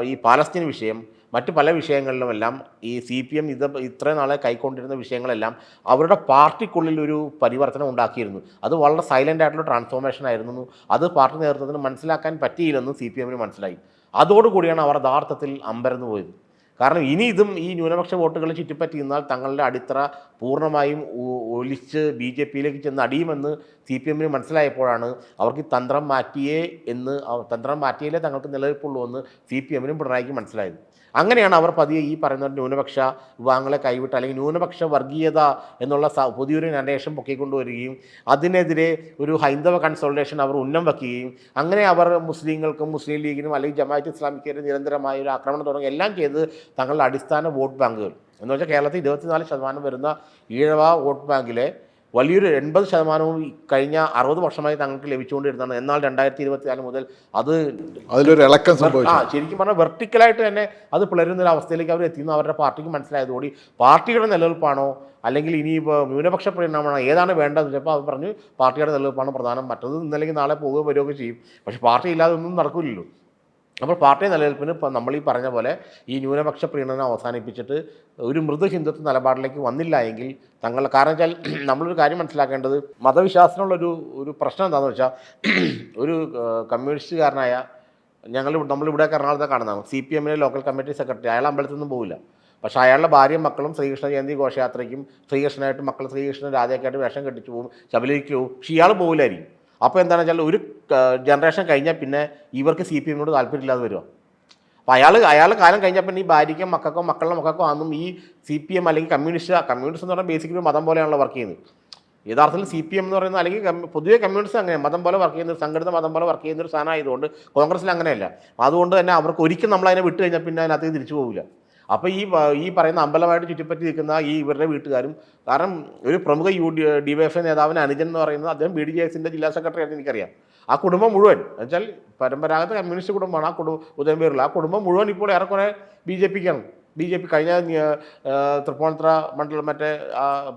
ഈ പാലസ്തീൻ വിഷയം മറ്റ് പല വിഷയങ്ങളിലുമെല്ലാം ഈ CPM ഇത്രയും നാളെ കൈക്കൊണ്ടിരുന്ന വിഷയങ്ങളെല്ലാം അവരുടെ പാർട്ടിക്കുള്ളിൽ ഒരു പരിവർത്തനം ഉണ്ടാക്കിയിരുന്നു. അത് വളരെ സൈലൻ്റ് ആയിട്ടുള്ള ട്രാൻസ്ഫോർമേഷൻ ആയിരുന്നു. അത് പാർട്ടി നേതൃത്വത്തിന് മനസ്സിലാക്കാൻ പറ്റിയില്ലെന്ന് CPM-ന് മനസ്സിലായി. അതോടുകൂടിയാണ് അവർ യഥാർത്ഥത്തിൽ അമ്പരന്ന് പോയത്. കാരണം ഇനി ഈ ന്യൂനപക്ഷ വോട്ടുകൾ ചുറ്റിപ്പറ്റി നിന്നാൽ തങ്ങളുടെ അടിത്തറ പൂർണ്ണമായും ഒലിച്ച് BJP-യിലേക്ക് ചെന്ന് അടിയുമെന്ന് CPM-ന് മനസ്സിലായപ്പോഴാണ് അവർക്ക് തന്ത്രം മാറ്റിയാലേ തങ്ങൾക്ക് നിലനിൽപ്പുള്ളൂ എന്ന് CPM-നും പിണറായിക്കും മനസ്സിലായത്. അങ്ങനെയാണ് അവർ പതിയെ ഈ പറയുന്ന ന്യൂനപക്ഷ വിഭാഗങ്ങളെ കൈവിട്ട് അല്ലെങ്കിൽ ന്യൂനപക്ഷ വർഗീയത എന്നുള്ള പുതിയൊരു നരേഷൻ പൊക്കിക്കൊണ്ടുവരികയും അതിനെതിരെ ഒരു ഹൈന്ദവ കൺസോൾട്ടേഷൻ അവർ ഉന്നം വയ്ക്കുകയും അങ്ങനെ അവർ മുസ്ലിങ്ങൾക്കും മുസ്ലിം ലീഗിനും അല്ലെങ്കിൽ ജമാഅത്ത് ഇസ്ലാമിക്കെതിരെ നിരന്തരമായ ഒരു ആക്രമണം തുടങ്ങി എല്ലാം ചെയ്ത് തങ്ങളുടെ അടിസ്ഥാന വോട്ട് ബാങ്കുകൾ എന്ന് വെച്ചാൽ കേരളത്തിൽ 24% വരുന്ന ഈഴവ വോട്ട് ബാങ്കിലെ വലിയൊരു 80% കഴിഞ്ഞ 60 വർഷമായി തങ്ങൾക്ക് ലഭിച്ചുകൊണ്ടിരുന്നതാണ്. എന്നാൽ 2024 മുതൽ അതിലൊരു ഇളക്കം സംഭവിച്ചു. ശരിക്കും പറഞ്ഞാൽ വെർട്ടിക്കലായിട്ട് തന്നെ അത് പിളരുന്നൊരു അവസ്ഥയിലേക്ക് അവർ എത്തിയെന്ന് അവരുടെ പാർട്ടിക്ക് മനസ്സിലായതോടെ പാർട്ടിയുടെ നിലനിൽപ്പാണോ അല്ലെങ്കിൽ ഇനിയിപ്പോൾ ന്യൂനപക്ഷ പരിണാമമാണോ ഏതാണ് വേണ്ടതെന്ന് വെച്ചപ്പോൾ അവർ പറഞ്ഞു പാർട്ടിയുടെ നിലനിൽപ്പാണ് പ്രധാനം, മറ്റത് ഇന്നല്ലെങ്കിൽ നാളെ പോവുകയോ വരികയൊക്കെ ചെയ്യും. പക്ഷേ പാർട്ടി ഇല്ലാതെ ഒന്നും നടക്കില്ലല്ലോ. അപ്പോൾ പാർട്ടി നിലനിൽപ്പിന് ഇപ്പം നമ്മൾ ഈ പറഞ്ഞ പോലെ ഈ ന്യൂനപക്ഷ പ്രീണനം അവസാനിപ്പിച്ചിട്ട് ഒരു മൃദു ഹിന്ദുത്വ നിലപാടിലേക്ക് വന്നില്ല എങ്കിൽ കാരണം വെച്ചാൽ നമ്മളൊരു കാര്യം മനസ്സിലാക്കേണ്ടത് മതവിശ്വാസത്തിനുള്ളൊരു പ്രശ്നം എന്താണെന്ന് വെച്ചാൽ ഒരു കമ്മ്യൂണിസ്റ്റുകാരനായ നമ്മളിവിടെയൊക്കെ എറണാകുളത്തെ കാണുന്നതാണ് CPM-ലെ ലോക്കൽ കമ്മിറ്റി സെക്രട്ടറി. അയാൾ അമ്പലത്തിൽ നിന്നും പോവില്ല. പക്ഷേ അയാളുടെ ഭാര്യയും മക്കളും ശ്രീകൃഷ്ണ ജയന്തി ഘോഷയാത്രയ്ക്കും ശ്രീകൃഷ്ണനായിട്ട് മക്കൾ ശ്രീകൃഷ്ണൻ രാധയൊക്കെയായിട്ട് വേഷം കെട്ടിച്ചു പോകും, ശബരിമലയ്ക്ക് പോകും. പക്ഷേ ഇയാൾ പോകില്ലായിരിക്കും. അപ്പോൾ എന്താണെന്ന് വെച്ചാൽ ഒരു ജനറേഷൻ കഴിഞ്ഞാൽ പിന്നെ ഇവർക്ക് CPM-നോട് താല്പര്യമില്ലാതെ വരുമോ. അപ്പോൾ അയാൾ കാലം കഴിഞ്ഞാൽ പിന്നെ ഈ ഭാര്യയ്ക്കും മക്കളുടെ മക്കൾക്കോ ആണെന്നും ഈ CPM അല്ലെങ്കിൽ കമ്മ്യൂണിസ്റ്റ് എന്ന് പറഞ്ഞാൽ ബേസിക്കലി മതം പോലെയാണല്ലോ വർക്ക് ചെയ്യുന്നത്. യഥാർത്ഥത്തിൽ CPM എന്ന് പറയുന്നത് അല്ലെങ്കിൽ പൊതുവെ കമ്മ്യൂണിസ്റ്റ് അങ്ങനെ മതം പോലെ വർക്ക് ചെയ്യുന്ന സംഘടിത മതം പോലെ വർക്ക് ചെയ്യുന്ന ഒരു സാധനം ആയതുകൊണ്ട് കോൺഗ്രസ്സിൽ അങ്ങനെയല്ല. അതുകൊണ്ട് തന്നെ അവർക്ക് ഒരിക്കലും നമ്മളതിനെ വിട്ട് കഴിഞ്ഞാൽ പിന്നെ അതിനകത്ത് തിരിച്ചു പോകില്ല. അപ്പോൾ ഈ പറയുന്ന അമ്പലമായിട്ട് ചുറ്റിപ്പറ്റി നിൽക്കുന്ന ഇവരുടെ വീട്ടുകാരും കാരണം ഒരു പ്രമുഖ DYFI നേതാവിന് അനുജൻ എന്ന് പറയുന്നത് അദ്ദേഹം BDJS-ന്റെ ജില്ലാ സെക്രട്ടറി ആയിട്ട് എനിക്കറിയാം. ആ കുടുംബം മുഴുവൻ എന്നുവെച്ചാൽ പരമ്പരാഗത കമ്മ്യൂണിസ്റ്റ് കുടുംബമാണ് ഉദയംപേറിൽ. ആ കുടുംബം മുഴുവൻ ഇപ്പോൾ ഏറെക്കുറെ BJP-ക്കാണ്. കഴിഞ്ഞ തൃപ്പൂണിത്തുറ മണ്ഡലം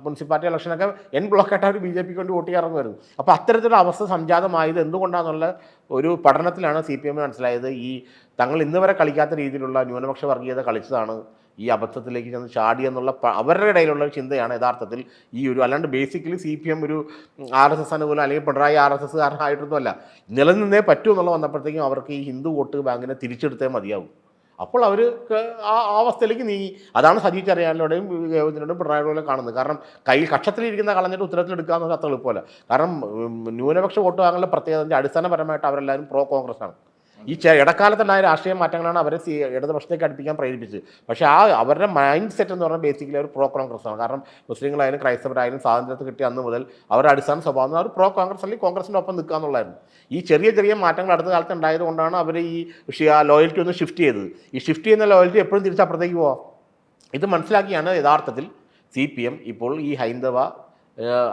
മുനിസിപ്പാലിറ്റി ഇലക്ഷനൊക്കെ ബ്ലോക്കായിട്ട് അവർ BJP-ക്ക് വേണ്ടി വോട്ട് ചെയ്യാറുണ്ടായിരുന്നു. അപ്പോൾ അത്തരത്തിലുള്ള അവസ്ഥ സംജാതമായത് എന്തുകൊണ്ടാണെന്നുള്ള ഒരു പഠനത്തിലാണ് CPM മനസ്സിലായത് തങ്ങൾ ഇന്ന് വരെ കളിക്കാത്ത രീതിയിലുള്ള ന്യൂനപക്ഷ വർഗീയത കളിച്ചതാണ് ഈ അബദ്ധത്തിലേക്ക് ചെന്ന് ചാടി എന്നുള്ള അവരുടെ ഇടയിലുള്ള ചിന്തയാണ് യഥാർത്ഥത്തിൽ അല്ലാണ്ട് ബേസിക്കലി CPM ഒരു RSS അനുകൂലം അല്ലെങ്കിൽ പിണറായി RSS-കാരനായിട്ടൊന്നുമല്ല. നിലനിന്നേ പറ്റൂ എന്നുള്ള വന്നപ്പോഴത്തേക്കും അവർക്ക് ഈ ഹിന്ദു വോട്ട് ബാങ്കിനെ തിരിച്ചെടുത്തേ മതിയാവും. അപ്പോൾ അവർ ആ അവസ്ഥയിലേക്ക് നീങ്ങി. അതാണ് സജി ചെറിയാനിലൂടെയും ഇതിനോടും പിണറായിയോടെയും കാണുന്നത്. കാരണം കക്ഷത്തിലിരിക്കുന്ന കളഞ്ഞിട്ട് ഉത്തരത്തിലെടുക്കുക എന്നത് അത്ര എളുപ്പമല്ല. കാരണം ന്യൂനപക്ഷ വോട്ട് ബാങ്കിലെ പ്രത്യേകത അടിസ്ഥാനപരമായിട്ട് അവരെല്ലാവരും പ്രോ കോൺഗ്രസ് ആണ്. ഇടക്കാലത്തുണ്ടായ രാഷ്ട്രീയ മാറ്റങ്ങളാണ് അവരെ ഇടതുപക്ഷത്തേക്ക് അടുപ്പിക്കാൻ പ്രേരിപ്പിച്ചത്. പക്ഷേ അവരുടെ മൈൻഡ് സെറ്റ് എന്ന് പറഞ്ഞാൽ ബേസിക്കലി അവർ പ്രോ കോൺഗ്രസ് ആണ്. കാരണം മുസ്ലിങ്ങളായാലും ക്രൈസ്തവരായാലും സ്വാതന്ത്ര്യത്തിൽ കിട്ടിയ അന്ന് മുതൽ അവരുടെ അടിസ്ഥാന സ്വഭാവം അവർ പ്രോ കോൺഗ്രസ് അല്ലെങ്കിൽ കോൺഗ്രസിൻ്റെ ഒപ്പം നിൽക്കുക എന്നുള്ളതായിരുന്നു. ഈ ചെറിയ മാറ്റങ്ങൾ അടുത്ത കാലത്ത് ഉണ്ടായതുകൊണ്ടാണ് അവർ ലോയൽറ്റി ഒന്ന് ഷിഫ്റ്റ് ചെയ്തത്. ഷിഫ്റ്റ് ചെയ്യുന്ന ലോയൽറ്റി എപ്പോഴും തിരിച്ചപ്പുറത്തേക്ക് പോവാം. ഇത് മനസ്സിലാക്കിയാണ് യഥാർത്ഥത്തിൽ CPM ഇപ്പോൾ ഈ ഹൈന്ദവ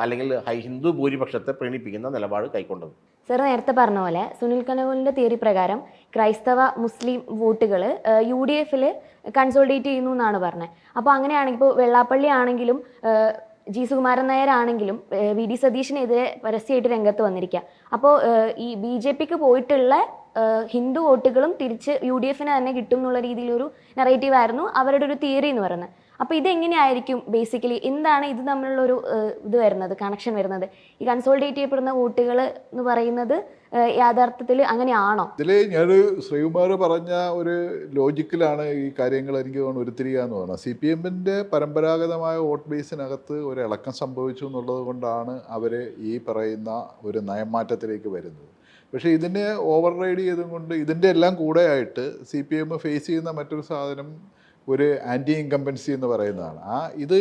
അല്ലെങ്കിൽ ഹിന്ദു ഭൂരിപക്ഷത്തെ പ്രീണിപ്പിക്കുന്ന നിലപാട് കൈക്കൊണ്ടത്. സർ നേരത്തെ പറഞ്ഞ പോലെ സുനിൽ കനകോലിൻ്റെ തിയറി പ്രകാരം ക്രൈസ്തവ മുസ്ലിം വോട്ടുകൾ UDF-ൽ കൺസോളിഡേറ്റ് ചെയ്യുന്നു എന്നാണ് പറഞ്ഞത്. അപ്പോൾ അങ്ങനെയാണെങ്കിൽ ഇപ്പോൾ വെള്ളാപ്പള്ളി ആണെങ്കിലും G. സുകുമാരൻ നായർ ആണെങ്കിലും VD സതീഷിനെതിരെ പരസ്യമായിട്ട് രംഗത്ത് വന്നിരിക്കുക. അപ്പോൾ ഈ BJP-ക്ക് പോയിട്ടുള്ള ഹിന്ദു വോട്ടുകളും തിരിച്ച് UDF-ന് തന്നെ കിട്ടും എന്നുള്ള രീതിയിലൊരു നെറേറ്റീവായിരുന്നു അവരുടെ ഒരു തിയറി എന്ന് പറയുന്നത്. അപ്പോൾ ഇതെങ്ങനെയായിരിക്കും ബേസിക്കലി എന്താണ് ഇത് തമ്മിലുള്ളൊരു കണക്ഷൻ വരുന്നത്? ഈ കൺസോളിഡേറ്റ് ചെയ്യപ്പെടുന്ന വോട്ടുകൾ എന്ന് പറയുന്നത് യാഥാർത്ഥ്യത്തിൽ അങ്ങനെയാണോ? ഇതിൽ ഞാൻ ശ്രീകുമാർ പറഞ്ഞ ഒരു ലോജിക്കിലാണ് ഈ കാര്യങ്ങൾ എനിക്ക് ഉരുത്തിരിയുക എന്ന് പറഞ്ഞാൽ CPM-ന്റെ പരമ്പരാഗതമായ വോട്ട് ബേസിനകത്ത് ഒരു ഇളക്കം സംഭവിച്ചു എന്നുള്ളത് കൊണ്ടാണ് അവർ ഈ പറയുന്ന ഒരു നയമാറ്റത്തിലേക്ക് വരുന്നത്. പക്ഷേ ഇതിനെ ഓവർ റൈഡ് ചെയ്തുകൊണ്ട് ഇതിൻ്റെ എല്ലാം കൂടെ ആയിട്ട് CPM ഫേസ് ചെയ്യുന്ന മറ്റൊരു സാധനം ഒരു ആൻറ്റി ഇൻകംബൻസി എന്ന് പറയുന്നതാണ്. ഇത്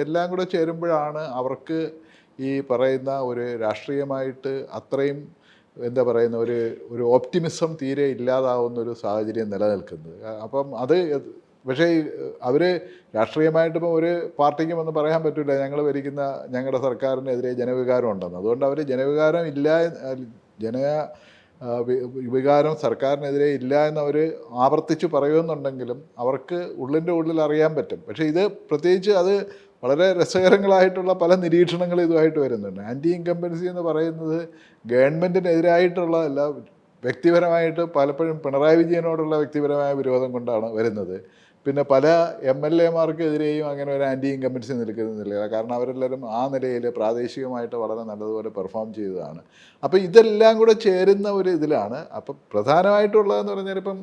എല്ലാം കൂടെ ചേരുമ്പോഴാണ് അവർക്ക് ഈ പറയുന്ന ഒരു രാഷ്ട്രീയമായിട്ട് അത്രയും എന്താ പറയുന്ന ഒരു ഓപ്റ്റിമിസം തീരെ ഇല്ലാതാവുന്നൊരു സാഹചര്യം നിലനിൽക്കുന്നത്. അപ്പം പക്ഷേ അവർ രാഷ്ട്രീയമായിട്ടിപ്പോൾ ഒരു പാർട്ടിക്കും ഒന്നും പറയാൻ പറ്റില്ല ഞങ്ങളുടെ സർക്കാരിനെതിരെ ജനവികാരം ഉണ്ടെന്ന്. അതുകൊണ്ട് അവർ ജനവികാരം വികാരം സർക്കാരിനെതിരെ ഇല്ല എന്നവർ ആവർത്തിച്ച് പറയുമെന്നുണ്ടെങ്കിലും അവർക്ക് ഉള്ളിൻ്റെ ഉള്ളിൽ അറിയാൻ പറ്റും. പക്ഷേ ഇത് പ്രത്യേകിച്ച് അത് വളരെ രസകരങ്ങളായിട്ടുള്ള പല നിരീക്ഷണങ്ങളും ഇതുമായിട്ട് വരുന്നുണ്ട്. ആൻറ്റി ഇൻകംബൻസി എന്ന് പറയുന്നത് ഗവൺമെൻറ്റിനെതിരായിട്ടുള്ളതല്ല, വ്യക്തിപരമായിട്ട് പലപ്പോഴും പിണറായി വിജയനോടുള്ള വ്യക്തിപരമായ വിരോധം കൊണ്ടാണ് വരുന്നത്. പിന്നെ പല MLA-മാർക്കെതിരെയും അങ്ങനെ ഒരു ആൻറ്റി ഇൻകംബൻസി നിൽക്കുന്നില്ല. കാരണം അവരെല്ലാവരും ആ നിലയിൽ പ്രാദേശികമായിട്ട് വളരെ നല്ലതുപോലെ പെർഫോം ചെയ്തതാണ്. അപ്പോൾ ഇതെല്ലാം കൂടെ ചേരുന്ന ഒരു ഇതിലാണ്. അപ്പം പ്രധാനമായിട്ടുള്ളതെന്ന് പറഞ്ഞാൽ ഇപ്പം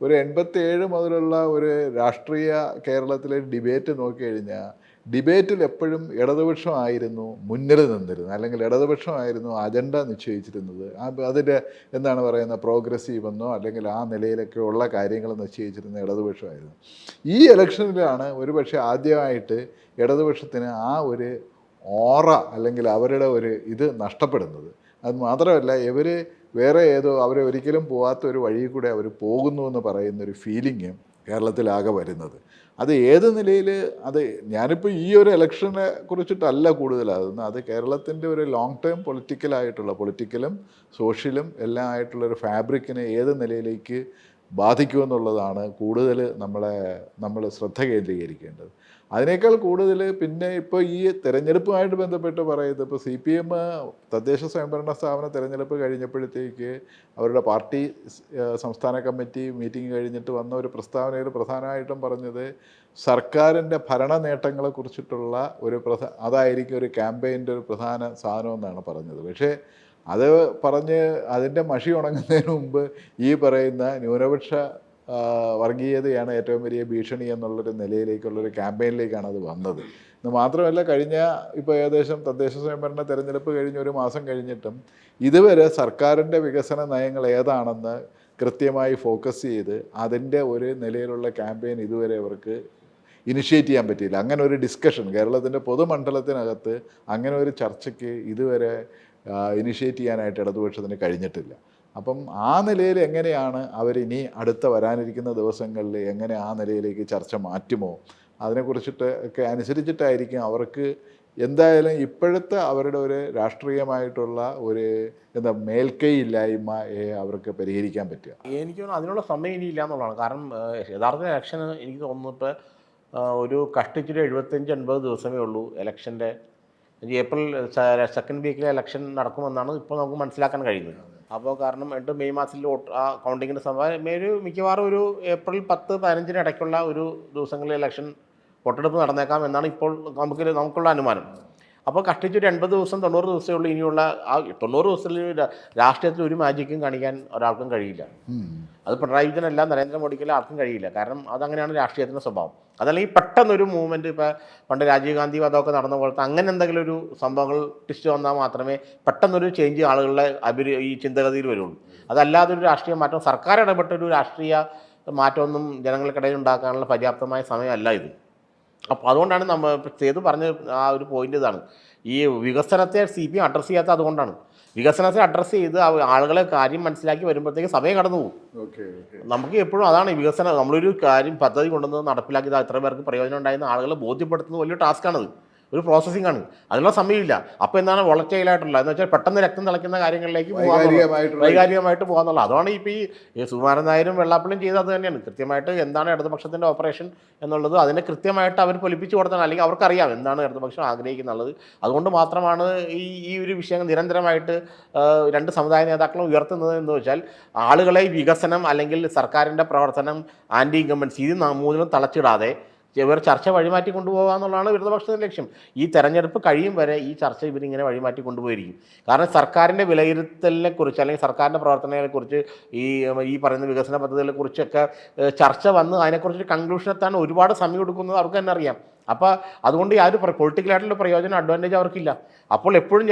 ഒരു 87 മുതലുള്ള ഒരു രാഷ്ട്രീയ കേരളത്തിലെ ഡിബേറ്റ് നോക്കിക്കഴിഞ്ഞാൽ ഡിബേറ്റിൽ എപ്പോഴും ഇടതുപക്ഷമായിരുന്നു മുന്നിൽ നിന്നിരുന്നത്, അല്ലെങ്കിൽ ഇടതുപക്ഷമായിരുന്നു അജണ്ട നിശ്ചയിച്ചിരുന്നത്. അതിൻ്റെ എന്താണ് പറയുന്നത്, പ്രോഗ്രസീവ് എന്നോ അല്ലെങ്കിൽ ആ നിലയിലൊക്കെ ഉള്ള കാര്യങ്ങൾ നിശ്ചയിച്ചിരുന്ന ഇടതുപക്ഷമായിരുന്നു. ഈ ഇലക്ഷനിലാണ് ഒരുപക്ഷെ ആദ്യമായിട്ട് ഇടതുപക്ഷത്തിന് ആ ഒരു ഓറ അല്ലെങ്കിൽ അവരുടെ ഒരു ഇത് നഷ്ടപ്പെടുന്നത്. അത് മാത്രമല്ല, ഇവർ വേറെ ഏതോ അവരെ ഒരിക്കലും പോകാത്ത ഒരു വഴി കൂടെ അവർ പോകുന്നു എന്ന് പറയുന്നൊരു ഫീലിംഗ് കേരളത്തിലാകെ വരുന്നത്. അത് ഏത് നിലയിൽ, അത് ഞാനിപ്പോൾ ഈ ഒരു ഇലക്ഷനെ കുറിച്ചിട്ടല്ല കൂടുതലാകുന്നത്, അത് കേരളത്തിൻ്റെ ഒരു ലോങ് ടേം പൊളിറ്റിക്കലും സോഷ്യലും എല്ലാം ആയിട്ടുള്ളൊരു ഫാബ്രിക്കിനെ ഏത് നിലയിലേക്ക് ബാധിക്കുമെന്നുള്ളതാണ് കൂടുതൽ നമ്മൾ ശ്രദ്ധ കേന്ദ്രീകരിക്കേണ്ടത്. അതിനേക്കാൾ കൂടുതൽ പിന്നെ ഇപ്പോൾ ഈ തെരഞ്ഞെടുപ്പുമായിട്ട് ബന്ധപ്പെട്ട് പറയുന്നത്, ഇപ്പോൾ CPM തദ്ദേശ സ്വയംഭരണ സ്ഥാപന തെരഞ്ഞെടുപ്പ് കഴിഞ്ഞപ്പോഴത്തേക്ക് അവരുടെ പാർട്ടി സംസ്ഥാന കമ്മിറ്റി മീറ്റിംഗ് കഴിഞ്ഞിട്ട് വന്ന ഒരു പ്രസ്താവനയിൽ പ്രധാനമായിട്ടും പറഞ്ഞത് സർക്കാരിൻ്റെ ഭരണ നേട്ടങ്ങളെക്കുറിച്ചിട്ടുള്ള അതായിരിക്കും ഒരു ക്യാമ്പയിൻ്റെ ഒരു പ്രധാന സാധനമെന്നാണ് പറഞ്ഞത്. പക്ഷേ അത് പറഞ്ഞ് അതിൻ്റെ മഷി ഉണങ്ങുന്നതിന് മുമ്പ് ഈ പറയുന്ന ന്യൂനപക്ഷ വർഗീയതയാണ് ഏറ്റവും വലിയ ഭീഷണി എന്നുള്ളൊരു നിലയിലേക്കുള്ളൊരു ക്യാമ്പയിനിലേക്കാണ് അത് വന്നത്. ഇത് മാത്രമല്ല, ഇപ്പോൾ ഏകദേശം തദ്ദേശ സ്വയംഭരണ തെരഞ്ഞെടുപ്പ് കഴിഞ്ഞ് ഒരു മാസം കഴിഞ്ഞിട്ടും ഇതുവരെ സർക്കാരിൻ്റെ വികസന നയങ്ങൾ ഏതാണെന്ന് കൃത്യമായി ഫോക്കസ് ചെയ്ത് അതിൻ്റെ ഒരു നിലയിലുള്ള ക്യാമ്പയിൻ ഇതുവരെ അവർക്ക് ഇനിഷ്യേറ്റ് ചെയ്യാൻ പറ്റിയില്ല. അങ്ങനെ ഒരു ഡിസ്കഷൻ കേരളത്തിൻ്റെ പൊതുമണ്ഡലത്തിനകത്ത് അങ്ങനെ ഒരു ചർച്ചയ്ക്ക് ഇതുവരെ ഇനിഷ്യേറ്റ് ചെയ്യാനായിട്ട് ഇടതുപക്ഷത്തിന് കഴിഞ്ഞിട്ടില്ല. അപ്പം ആ നിലയിൽ എങ്ങനെയാണ് അവരിനി അടുത്ത വരാനിരിക്കുന്ന ദിവസങ്ങളിൽ എങ്ങനെ ആ നിലയിലേക്ക് ചർച്ച മാറ്റുമോ അതിനെക്കുറിച്ചിട്ട് ഒക്കെ അനുസരിച്ചിട്ടായിരിക്കും അവർക്ക് എന്തായാലും ഇപ്പോഴത്തെ അവരുടെ ഒരു രാഷ്ട്രീയമായിട്ടുള്ള ഒരു മേൽക്കൈ ഇല്ലായ്മയെ അവർക്ക് പരിഹരിക്കാൻ പറ്റുക. എനിക്ക് തോന്നുന്നു അതിനുള്ള സമയം ഇനിയില്ല എന്നുള്ളതാണ്. കാരണം യഥാർത്ഥ ഇലക്ഷൻ എനിക്ക് തോന്നുന്നു ഇപ്പോൾ ഒരു കഷ്ടിച്ചൊരു 75-80 ദിവസമേ ഉള്ളൂ ഇലക്ഷൻ്റെ. ഏപ്രിൽ സെക്കൻഡ് വീക്കിലെ ഇലക്ഷൻ നടക്കുമെന്നാണ് ഇപ്പോൾ നമുക്ക് മനസ്സിലാക്കാൻ കഴിയുന്നത്. അപ്പോൾ കാരണം മെയ് മാസത്തിൽ കൗണ്ടിങ്ങിൻ്റെ സമയം മിക്കവാറും ഒരു ഏപ്രിൽ 10-15 ഇടയ്ക്കുള്ള ഒരു ദിവസങ്ങളിൽ ഇലക്ഷൻ വോട്ടെടുപ്പ് നടന്നേക്കാം എന്നാണ് ഇപ്പോൾ നമുക്കുള്ള അനുമാനം. അപ്പോൾ കഷ്ടിച്ചൊരു 80 ദിവസം 90 ദിവസമേ ഉള്ളൂ ഇനിയുള്ള. ആ 90 ദിവസത്തിൽ രാഷ്ട്രീയത്തിൽ ഒരു മാജിക്കും കാണിക്കാൻ ഒരാൾക്കും കഴിയില്ല. അത് പിണറായി വിജയനല്ല, നരേന്ദ്രമോദിക്കല്ല, ആർക്കും കഴിയില്ല. കാരണം അതങ്ങനെയാണ് രാഷ്ട്രീയത്തിൻ്റെ സ്വഭാവം. അതല്ലെങ്കിൽ പെട്ടെന്നൊരു മൂവ്മെൻറ്റ്, ഇപ്പോൾ പണ്ട് രാജീവ് ഗാന്ധി വധമൊക്കെ നടന്ന പോലത്തെ അങ്ങനെ എന്തെങ്കിലും ഒരു സംഭവങ്ങൾ ടിസ്റ്റ് വന്നാൽ മാത്രമേ പെട്ടെന്നൊരു ചേഞ്ച് ആളുകളുടെ ഈ ചിന്തഗതിയിൽ വരുള്ളൂ. അതല്ലാതെ ഒരു രാഷ്ട്രീയ മാറ്റം, സർക്കാർ ഇടപെട്ടൊരു രാഷ്ട്രീയ മാറ്റമൊന്നും ജനങ്ങൾക്കിടയിൽ ഉണ്ടാക്കാനുള്ള പര്യാപ്തമായ സമയമല്ല ഇത്. അപ്പോൾ അതുകൊണ്ടാണ് സേതു പറഞ്ഞ ആ ഒരു പോയിന്റ് ഇതാണ്. ഈ വികസനത്തെ CPM അഡ്രസ്സ് ചെയ്യാത്ത അതുകൊണ്ടാണ്. വികസനത്തെ അഡ്രസ്സ് ചെയ്ത് ആളുകളെ കാര്യം മനസ്സിലാക്കി വരുമ്പോഴത്തേക്ക് സമയം കടന്നു പോകും. നമുക്ക് എപ്പോഴും അതാണ് വികസനം. നമ്മളൊരു കാര്യം പദ്ധതി കൊണ്ടുവന്ന് നടപ്പിലാക്കിയത് എത്ര പേർക്ക് പ്രയോജനം ഉണ്ടായിരുന്ന ആളുകളെ ബോധ്യപ്പെടുത്തുന്നത് വലിയ ടാസ്ക്കാണത്, ഒരു പ്രോസസ്സിംഗ് ആണ്. അതിനുള്ള സമയമില്ല. അപ്പോൾ എന്താണ് വോളറ്റൈലായിട്ടുള്ള എന്ന് വെച്ചാൽ പെട്ടെന്ന് രക്തം തിളയ്ക്കുന്ന കാര്യങ്ങളിലേക്ക് വൈകാരികമായിട്ട് പോകാന്നുള്ള. അതാണ് ഇപ്പോൾ ഈ സുകുമാരൻ നായരും വെള്ളാപ്പള്ളിയും ചെയ്തത് അത് തന്നെയാണ്. കൃത്യമായിട്ട് എന്താണ് ഇടതുപക്ഷത്തിൻ്റെ ഓപ്പറേഷൻ എന്നുള്ളത് അതിനെ കൃത്യമായിട്ട് അവർ പൊലിപ്പിച്ച് കൊടുത്തതാണ്. അല്ലെങ്കിൽ അവർക്കറിയാം എന്താണ് ഇടതുപക്ഷം ആഗ്രഹിക്കുന്നുള്ളത്. അതുകൊണ്ട് മാത്രമാണ് ഈ ഒരു വിഷയം നിരന്തരമായിട്ട് രണ്ട് സമുദായ നേതാക്കളും ഉയർത്തുന്നത് എന്ന് വെച്ചാൽ ആളുകളെ വികസനം അല്ലെങ്കിൽ സർക്കാരിൻ്റെ പ്രവർത്തനം, ആൻറ്റി ഇൻകംബൻസി ഇത് മൂന്നിലും തളച്ചിടാതെ ഇവർ ചർച്ച വഴിമാറ്റി കൊണ്ടുപോകുക എന്നുള്ളതാണ് ഇടതുപക്ഷത്തിൻ്റെ ലക്ഷ്യം. ഈ തെരഞ്ഞെടുപ്പ് കഴിയും വരെ ഈ ചർച്ച ഇവരിങ്ങനെ വഴിമാറ്റി കൊണ്ടുപോയിരിക്കും. കാരണം സർക്കാരിൻ്റെ വിലയിരുത്തലിനെക്കുറിച്ച് അല്ലെങ്കിൽ സർക്കാരിൻ്റെ പ്രവർത്തനങ്ങളെക്കുറിച്ച് ഈ പറയുന്ന വികസന പദ്ധതികളെക്കുറിച്ചൊക്കെ ചർച്ച വന്ന് അതിനെക്കുറിച്ചൊരു കൺക്ലൂഷൻ എത്താൻ ഒരുപാട് സമയം എടുക്കുന്നത് അവർക്ക് തന്നെ അറിയാം. അപ്പോൾ അതുകൊണ്ട് ആ ഒരു പൊളിറ്റിക്കലായിട്ടുള്ള പ്രയോജനം അഡ്വാൻറ്റേജ് അവർക്കില്ല. അപ്പോൾ എപ്പോഴും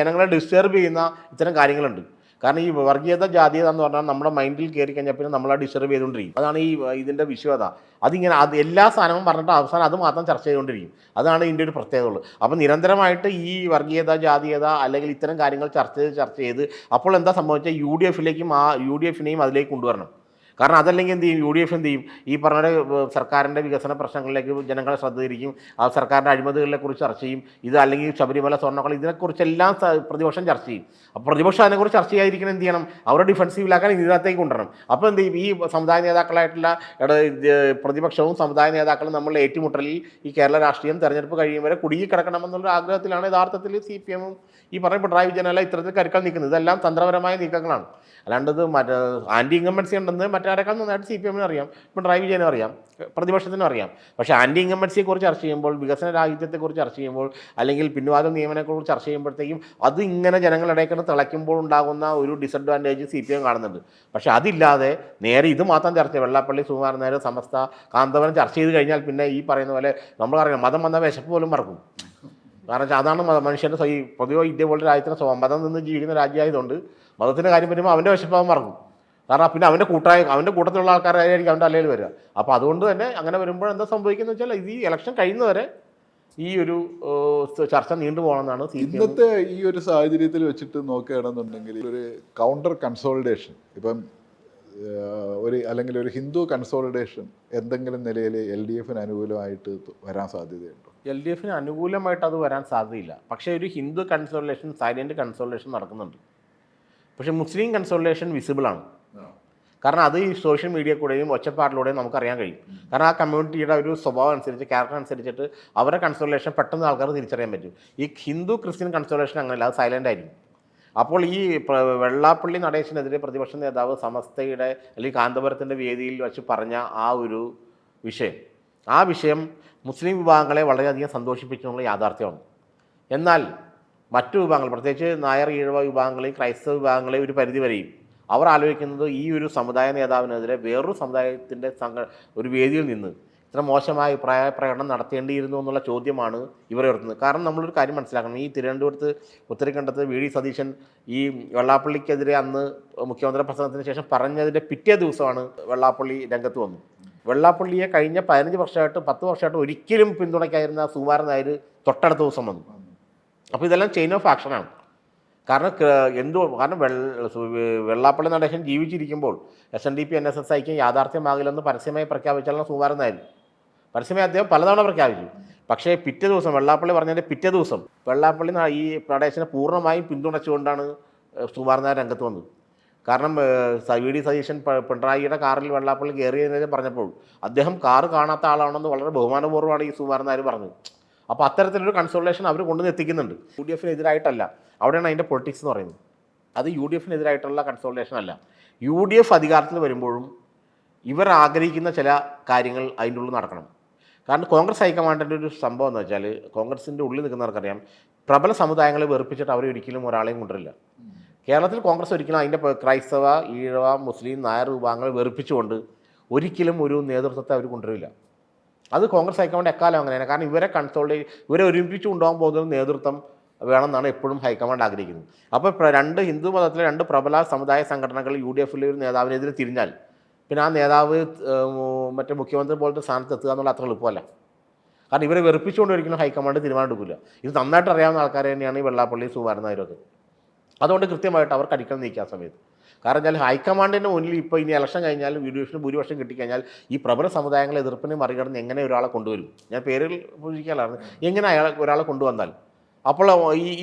ജനങ്ങളെ ഡിസ്റ്റർബ് ചെയ്യുന്ന ഇത്തരം കാര്യങ്ങളുണ്ട്. കാരണം ഈ വർഗീയത ജാതീയത എന്ന് പറഞ്ഞാൽ നമ്മുടെ മൈൻഡിൽ കയറി കഴിഞ്ഞാൽ പിന്നെ നമ്മളെ ഡിസ്റ്റർബ് ചെയ്തുകൊണ്ടിരിക്കും. അതാണ് ഇതിൻ്റെ വിശ്വത. അത് എല്ലാ സാധനവും പറഞ്ഞിട്ട് അവസാനം അത് മാത്രം ചർച്ച ചെയ്തുകൊണ്ടിരിക്കും. അതാണ് ഇതിൻ്റെ ഒരു പ്രത്യേകത ഉള്ളത്. അപ്പോൾ നിരന്തരമായിട്ട് ഈ വർഗീയത ജാതീയത അല്ലെങ്കിൽ ഇത്തരം കാര്യങ്ങൾ ചർച്ച ചെയ്ത് അപ്പോൾ എന്താ സംഭവിച്ചാൽ UDFിനെയും അതിലേക്ക് കൊണ്ടുവരണം. കാരണം അതല്ലെങ്കിൽ എന്ത് ചെയ്യും, UDF എന്ത് ചെയ്യും, ഈ പറഞ്ഞ സർക്കാരിൻ്റെ വികസന പ്രശ്നങ്ങളിലേക്ക് ജനങ്ങളെ ശ്രദ്ധ തിരിക്കും, ആ സർക്കാരിൻ്റെ അഴിമതികളെ കുറിച്ച് ചർച്ച ചെയ്യും, ഇത് അല്ലെങ്കിൽ ശബരിമല സ്വർണ്ണക്കളി ഇതിനെക്കുറിച്ചെല്ലാം പ്രതിപക്ഷം ചർച്ച ചെയ്യും. അപ്പോൾ പ്രതിപക്ഷം അതിനെക്കുറിച്ച് ചർച്ച ചെയ്യാതിരിക്കണം എന്ത് ചെയ്യണം, അവരുടെ ഡിഫൻസീവിലാക്കാൻ ഇതിനകത്തേക്ക് കൊണ്ടുവരണം. അപ്പോൾ എന്ത് ചെയ്യും, ഈ സമുദായ നേതാക്കളായിട്ടുള്ള പ്രതിപക്ഷവും സമുദായ നേതാക്കളും നമ്മൾ ഏറ്റുമുട്ടലിൽ ഈ കേരള രാഷ്ട്രീയം തെരഞ്ഞെടുപ്പ് കഴിയും വരെ കുടുങ്ങി കിടക്കണമെന്നുള്ള ആഗ്രഹത്തിലാണ് യഥാർത്ഥത്തിൽ CPM-ഉം ഈ പറഞ്ഞ പിണറായി വിജയനല്ല ഇത്തരത്തിൽ കരുക്കൾ നീക്കുന്നത്. ഇതെല്ലാം തന്ത്രപരമായ നീക്കങ്ങളാണ്. അല്ലാണ്ട് ഇത് ആൻറ്റി ഇൻകമ്പൻസി ഉണ്ടെന്ന് മറ്റാരെക്കാൾ നന്നായിട്ട് CPM-ന് അറിയാം, പിണറായി വിജയനും അറിയാം, പ്രതിപക്ഷത്തിനും അറിയാം. പക്ഷേ ആൻറ്റി ഇൻകമ്പൻസിയെക്കുറിച്ച് ചർച്ച ചെയ്യുമ്പോൾ, വികസന രാഹിത്യത്തെക്കുറിച്ച് ചർച്ച ചെയ്യുമ്പോൾ, അല്ലെങ്കിൽ പിൻവാതിൽ നിയമനത്തെക്കുറിച്ച് ചർച്ച ചെയ്യുമ്പോഴത്തേക്കും അത് ഇങ്ങനെ ജനങ്ങളിടയ്ക്ക് തിളയ്ക്കുമ്പോൾ ഉണ്ടാകുന്ന ഒരു ഡിസഡ്വാൻറ്റേജ് CPM കാണുന്നുണ്ട്. പക്ഷേ അതില്ലാതെ നേരെ ഇത് മാത്രം ചർച്ച, വെള്ളാപ്പള്ളി സുകുമാരൻ നായർ, സമസ്ത, കാന്തപുരം ചർച്ച ചെയ്ത് കഴിഞ്ഞാൽ പിന്നെ ഈ പറയുന്ന പോലെ നമ്മളറിയാം, മതം വന്ന വിശപ്പ് പോലും മറക്കും. കാരണം അതാണ് മനുഷ്യൻ്റെ പൊതുവെ ഇന്ത്യ പോലുള്ള രാജ്യത്തിന് മതം നിന്ന് ജീവിക്കുന്ന രാജ്യമായതുകൊണ്ട് മതത്തിൻ്റെ കാര്യം വരുമ്പോൾ അവൻ്റെ വിശപ്പാവൻ മറക്കും. കാരണം പിന്നെ അവൻ്റെ കൂട്ടത്തിലുള്ള ആൾക്കാരായിരിക്കും അവൻ്റെ അല്ലയിൽ വരിക. അപ്പോൾ അതുകൊണ്ട് തന്നെ അങ്ങനെ വരുമ്പോൾ എന്താ സംഭവിക്കുന്നത് വെച്ചാൽ ഇത് ഈ ഇലക്ഷൻ കഴിയുന്നവരെ ഈ ഒരു ചർച്ച നീണ്ടു പോകണമെന്നാണ് ഇന്നത്തെ ഈ ഒരു സാഹചര്യത്തിൽ വെച്ചിട്ട് നോക്കുകയാണെന്നുണ്ടെങ്കിൽ ഒരു കൗണ്ടർ കൺസോളിഡേഷൻ, ഇപ്പം അല്ലെങ്കിൽ ഒരു ഹിന്ദു കൺസോളിഡേഷൻ എന്തെങ്കിലും നിലയിൽ LDF-ന് അനുകൂലമായിട്ട് വരാൻ സാധ്യതയുണ്ടോ? LDF-ന് അനുകൂലമായിട്ട് അത് വരാൻ സാധ്യതയില്ല. പക്ഷേ ഒരു ഹിന്ദു കൺസോളിഡേഷൻ, സൈലൻറ്റ് കൺസോളിഡേഷൻ നടക്കുന്നുണ്ട്. പക്ഷേ മുസ്ലിം കൺസോളിഡേഷൻ വിസിബിളാണ്. കാരണം അത് ഈ സോഷ്യൽ മീഡിയ കൂടെയും ഒച്ചപ്പാടിലൂടെയും നമുക്കറിയാൻ കഴിയും. കാരണം ആ കമ്മ്യൂണിറ്റിയുടെ ഒരു സ്വഭാവം അനുസരിച്ച്, ക്യാരക്ടർ അനുസരിച്ചിട്ട് അവരുടെ കൺസോളിഡേഷൻ പെട്ടെന്ന് ആൾക്കാർ തിരിച്ചറിയാൻ പറ്റും. ഈ ഹിന്ദു ക്രിസ്ത്യൻ കൺസോളിഡേഷൻ അങ്ങനെയല്ല, അത് സൈലൻ്റ് ആയിരിക്കും. അപ്പോൾ ഈ വെള്ളാപ്പള്ളി നടേശനെതിരെ പ്രതിപക്ഷ നേതാവ് സമസ്തയുടെ അല്ലെങ്കിൽ കാന്തപുരത്തിൻ്റെ വേദിയിൽ വെച്ച് പറഞ്ഞ ആ ഒരു വിഷയം മുസ്ലിം വിഭാഗങ്ങളെ വളരെയധികം സന്തോഷിപ്പിച്ചുള്ള യാഥാർത്ഥ്യമാണ്. എന്നാൽ മറ്റു വിഭാഗങ്ങൾ, പ്രത്യേകിച്ച് നായർ, ഈഴവ വിഭാഗങ്ങളെയും ക്രൈസ്തവ വിഭാഗങ്ങളെയും ഒരു പരിധി വരെയും അവർ ആലോചിക്കുന്നത് ഈ ഒരു സമുദായ നേതാവിനെതിരെ വേറൊരു സമുദായത്തിൻ്റെ ഒരു വേദിയിൽ നിന്ന് ഇത്ര മോശമായ അഭിപ്രായ പ്രകടനം നടത്തേണ്ടിയിരുന്നു എന്നുള്ള ചോദ്യമാണ് ഇവരെ ഉയർത്തുന്നത്. കാരണം നമ്മളൊരു കാര്യം മനസ്സിലാക്കണം, ഈ തിരുവനന്തപുരത്ത് ഉത്തരക്കണ്ടത്ത് VD സതീശൻ ഈ വെള്ളാപ്പള്ളിക്കെതിരെ അന്ന് മുഖ്യമന്ത്രി പ്രസംഗത്തിന് ശേഷം പറഞ്ഞതിൻ്റെ പിറ്റേ ദിവസമാണ് വെള്ളാപ്പള്ളി രംഗത്ത് വന്നു. വെള്ളാപ്പള്ളിയെ കഴിഞ്ഞ 15 വർഷമായിട്ട് 10 വർഷമായിട്ട് ഒരിക്കലും പിന്തുണയ്ക്കായിരുന്ന സുകുമാരൻ നായർ തൊട്ടടുത്ത ദിവസം വന്നു. അപ്പോൾ ഇതെല്ലാം ചെയിൻ ഓഫ് ആക്ഷനാണ്. കാരണം വെള്ളാപ്പള്ളി നടേശൻ ജീവിച്ചിരിക്കുമ്പോൾ SNDP NSS ഐക്യം യാഥാർത്ഥ്യമാകില്ലെന്ന് പരസ്യമായി പ്രഖ്യാപിച്ചാലും സുകുമാരൻ നായർ പരസ്യമായി അദ്ദേഹം പലതവണ പ്രഖ്യാപിച്ചു. പക്ഷേ പിറ്റേ ദിവസം, വെള്ളാപ്പള്ളി പറഞ്ഞതിൻ്റെ പിറ്റേ ദിവസം വെള്ളാപ്പള്ളി ഈ നടേശനെ പൂർണ്ണമായും പിന്തുണച്ചുകൊണ്ടാണ് സുകുമാരൻ നായർ രംഗത്ത് വന്നത്. കാരണം VD സതീശൻ പിണറായിയുടെ കാറിൽ വെള്ളാപ്പള്ളി കയറിയതിനെ പറഞ്ഞപ്പോൾ അദ്ദേഹം കാറ് കാണാത്ത ആളാണെന്ന് വളരെ ബഹുമാനപൂർവ്വമാണ് ഈ സുകുമാരൻ നായർ പറഞ്ഞത്. അപ്പോൾ അത്തരത്തിലൊരു കൺസോളേഷൻ അവർ കൊണ്ടുവന്ന് എത്തിക്കുന്നുണ്ട്. UDF-നെതിരായിട്ടല്ല, അവിടെയാണ് അതിൻ്റെ പൊളിറ്റിക്സ് എന്ന് പറയുന്നത്. അത് UDF-നെതിരായിട്ടുള്ള കൺസോളേഷൻ അല്ല. UDF അധികാരത്തിൽ വരുമ്പോഴും ഇവർ ആഗ്രഹിക്കുന്ന ചില കാര്യങ്ങൾ അതിൻ്റെ ഉള്ളിൽ നടക്കണം. കാരണം കോൺഗ്രസ് ഹൈക്കമാൻഡിൻ്റെ ഒരു സംഭവം എന്ന് വെച്ചാൽ, കോൺഗ്രസിൻ്റെ ഉള്ളിൽ നിൽക്കുന്നവർക്കറിയാം, പ്രബല സമുദായങ്ങളെ വെറുപ്പിച്ചിട്ട് അവർ ഒരിക്കലും ഒരാളെയും കൊണ്ടുവരില്ല. കേരളത്തിൽ കോൺഗ്രസ് ഒരിക്കലും അതിൻ്റെ ക്രൈസ്തവ, ഈഴവ, മുസ്ലിം, നായർ വിഭാഗങ്ങളെ വെറുപ്പിച്ചുകൊണ്ട് ഒരിക്കലും ഒരു നേതൃത്വത്തെ അവർ കൊണ്ടുവരില്ല. അത് കോൺഗ്രസ് ഹൈക്കമാൻഡ് എക്കാലം അങ്ങനെയാണ്. കാരണം ഇവരെ ഒരുമിപ്പിച്ച് കൊണ്ടുപോകാൻ പോകുന്ന നേതൃത്വം വേണമെന്നാണ് എപ്പോഴും ഹൈക്കമാൻഡ് ആഗ്രഹിക്കുന്നത്. അപ്പോൾ ഹിന്ദു മതത്തിലെ 2 പ്രബല സമുദായ സംഘടനകൾ UDF-ലെ ഒരു നേതാവിനെതിരെ തിരിഞ്ഞാൽ പിന്നെ ആ നേതാവ് മറ്റേ മുഖ്യമന്ത്രി പോലത്തെ സ്ഥാനത്ത് എത്തുക എന്നുള്ള അത്ര എളുപ്പമല്ല. കാരണം ഇവരെ വെറുപ്പിച്ചുകൊണ്ട് ഒരിക്കലും ഹൈക്കമാൻഡ് തീരുമാനം എടുക്കില്ല. ഇത് നന്നായിട്ട് അറിയാവുന്ന ആൾക്കാർ തന്നെയാണ് ഈ വെള്ളാപ്പള്ളി സുകുമാരൻ നായരൊക്കെ. അതുകൊണ്ട് കൃത്യമായിട്ട് അവർക്ക് അടിക്കണം നീക്കാൻ സമയത്ത്. കാരണം വെച്ചാൽ ഹൈക്കമാൻഡിൻ്റെ മുന്നിൽ ഇപ്പോൾ ഇനി ഇലക്ഷൻ കഴിഞ്ഞാൽ UDF-ന് ഭൂരിപക്ഷം കിട്ടിക്കഴിഞ്ഞാൽ ഈ പ്രബല സമുദായങ്ങളെ എതിർപ്പിനെ മറികടന്ന് എങ്ങനെ ഒരാളെ കൊണ്ടുവരും, ഞാൻ പേരിൽ സൂചിക്കാനാണ്, എങ്ങനെ ഒരാളെ കൊണ്ടുവന്നാൽ അപ്പോൾ